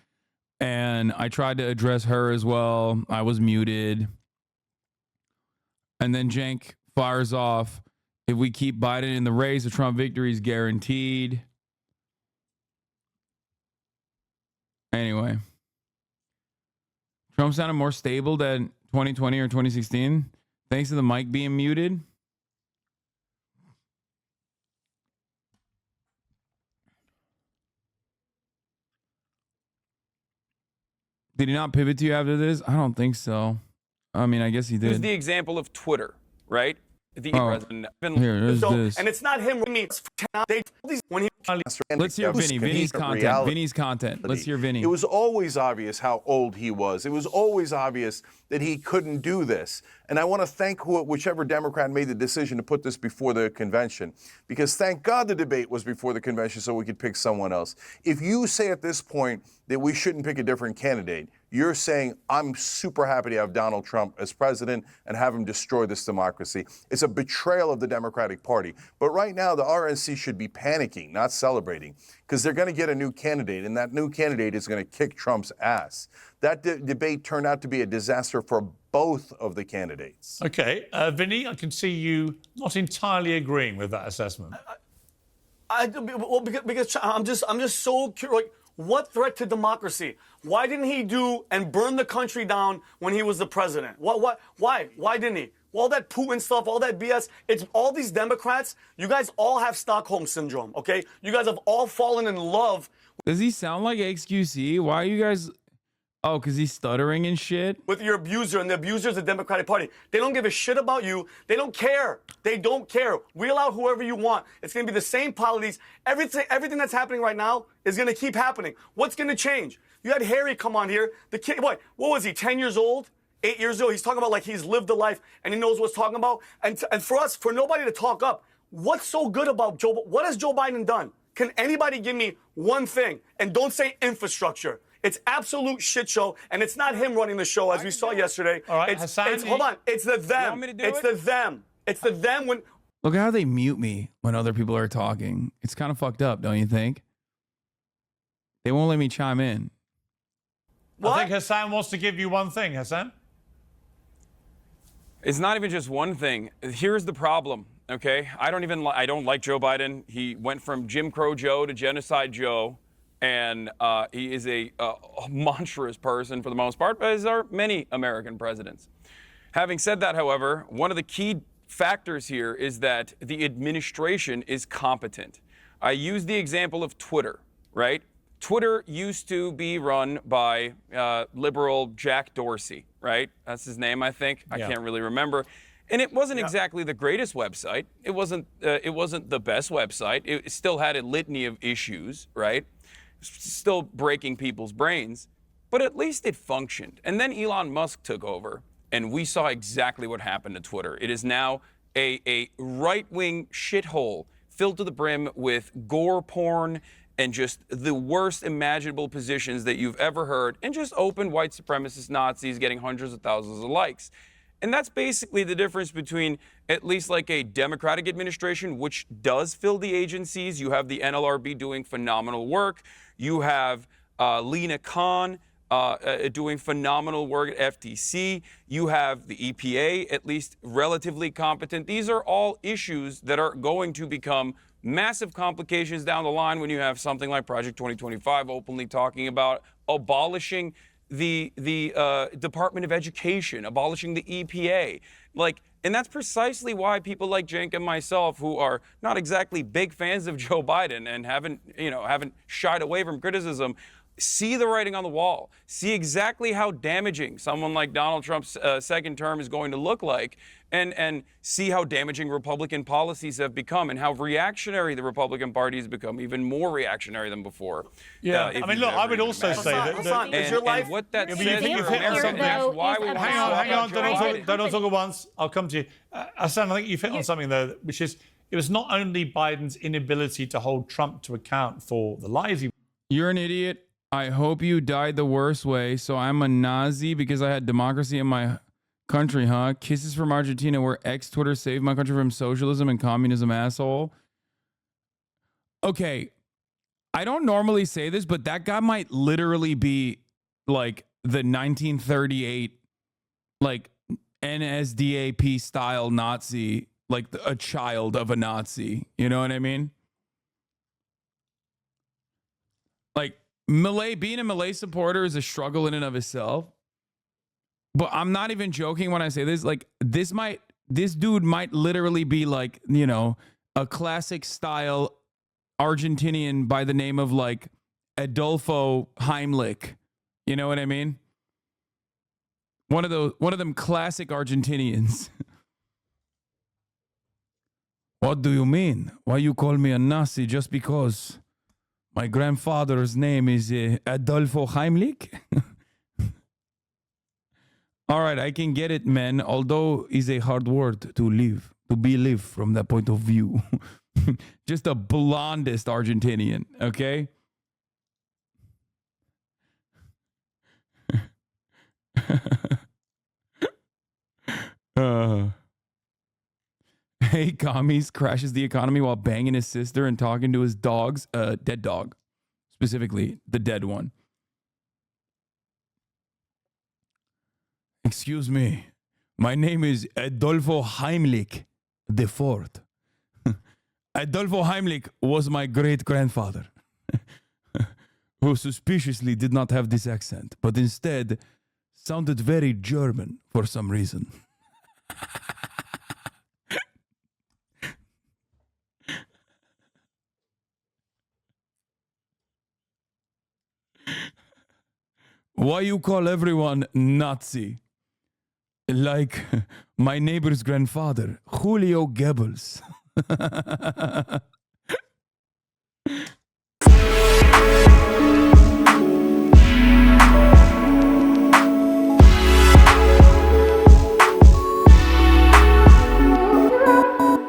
And I tried to address her as well. I was muted. And then Cenk fires off. If we keep Biden in the race, the Trump victory is guaranteed. Anyway, Trump sounded more stable than 2020 or 2016, thanks to the mic being muted. Did he not pivot to you after this? I don't think so. I mean, I guess he Use did. the example of Twitter, right? The president. Here, there's this. And it's not him. When he Let's hear Vinny. Vinny's content. Vinny's content. Let's hear Vinny. It was always obvious how old he was. It was always obvious that he couldn't do this. And I want to thank whichever Democrat made the decision to put this before the convention, because thank God the debate was before the convention so we could pick someone else. If you say at this point that we shouldn't pick a different candidate, you're saying I'm super happy to have Donald Trump as president and have him destroy this democracy. It's a betrayal of the Democratic Party. But right now, the RNC should be panicking, not celebrating, because they're going to get a new candidate, and that new candidate is going to kick Trump's ass. That debate turned out to be a disaster for both of the candidates. Okay, Vinny, I can see you not entirely agreeing with that assessment. Because I'm just so curious. Like, what threat to democracy? Why didn't he do and burn the country down when he was the president? Why? Why didn't he? All that Putin stuff, all that BS. It's all these Democrats. You guys all have Stockholm syndrome, okay? You guys have all fallen in love. Does he sound like XQC? Why are you guys... Oh, because he's stuttering and shit? With your abuser, and the abuser is the Democratic Party. They don't give a shit about you. They don't care. They don't care. Wheel out whoever you want. It's going to be the same policies. Everything that's happening right now is going to keep happening. What's going to change? You had Harry come on here. The kid, what was he, 10 years old? 8 years old? He's talking about like he's lived a life and he knows what's talking about. And for us, for nobody to talk up, what's so good about Joe? What has Joe Biden done? Can anybody give me one thing? And don't say infrastructure. It's absolute shit show, and it's not him running the show, as we saw yesterday. All right, hold on. It's the them. It's the them. It's the them when... Look at how they mute me when other people are talking. It's kind of fucked up, don't you think? They won't let me chime in. What? I think Hasan wants to give you one thing, Hasan. It's not even just one thing. Here's the problem, okay? I don't like Joe Biden. He went from Jim Crow Joe to Genocide Joe. And he is a monstrous person for the most part, as are many American presidents. Having said that, however, one of the key factors here is that the administration is competent. I use the example of Twitter, right? Twitter used to be run by liberal Jack Dorsey, right? That's his name, I think. I can't really remember. And it wasn't exactly the greatest website. It wasn't the best website. It still had a litany of issues, right? Still breaking people's brains, but at least it functioned. And then Elon Musk took over, and we saw exactly what happened to Twitter. It is now a right-wing shithole filled to the brim with gore porn and just the worst imaginable positions that you've ever heard, and just open white supremacist Nazis getting hundreds of thousands of likes. And that's basically the difference between at least like a Democratic administration, which does fill the agencies. You have the NLRB doing phenomenal work. You have Lena Khan doing phenomenal work at FTC. You have the EPA, at least relatively competent. These are all issues that are going to become massive complications down the line when you have something like Project 2025 openly talking about abolishing the Department of Education, abolishing the EPA. Like, and that's precisely why people like Cenk and myself, who are not exactly big fans of Joe Biden and haven't shied away from criticism, see the writing on the wall, see exactly how damaging someone like Donald Trump's second term is going to look like, and see how damaging Republican policies have become and how reactionary the Republican Party has become, even more reactionary than before. Yeah, I mean, look, I would also say that... and what that says you've for hit on something. Americans, why we want to Hang on, Biden. don't all talk at once. I'll come to you. Hassan, I think you've hit on something there, which is, it was not only Biden's inability to hold Trump to account for the lies he... You're an idiot. I hope you died the worst way. So I'm a Nazi because I had democracy in my country, huh? Kisses from Argentina, where ex-Twitter saved my country from socialism and communism, asshole. Okay, I don't normally say this, but that guy might literally be like the 1938, like NSDAP style Nazi, like a child of a Nazi. You know what I mean? Like, being a Malay supporter is a struggle in and of itself. But I'm not even joking when I say this. Like, this dude might literally be like, a classic style Argentinian by the name of like Adolfo Heimlich. You know what I mean? One of them classic Argentinians. What do you mean? Why you call me a Nazi just because my grandfather's name is Adolfo Heimlich? All right, I can get it, man. Although is a hard word to believe from that point of view. Just the blondest Argentinian, okay? Hey, commies crashes the economy while banging his sister and talking to his dogs, dead dog, specifically the dead one. Excuse me, my name is Adolfo Heimlich IV. Adolfo Heimlich was my great-grandfather, who suspiciously did not have this accent, but instead sounded very German for some reason. Why you call everyone Nazi? Like my neighbor's grandfather, Julio Goebbels.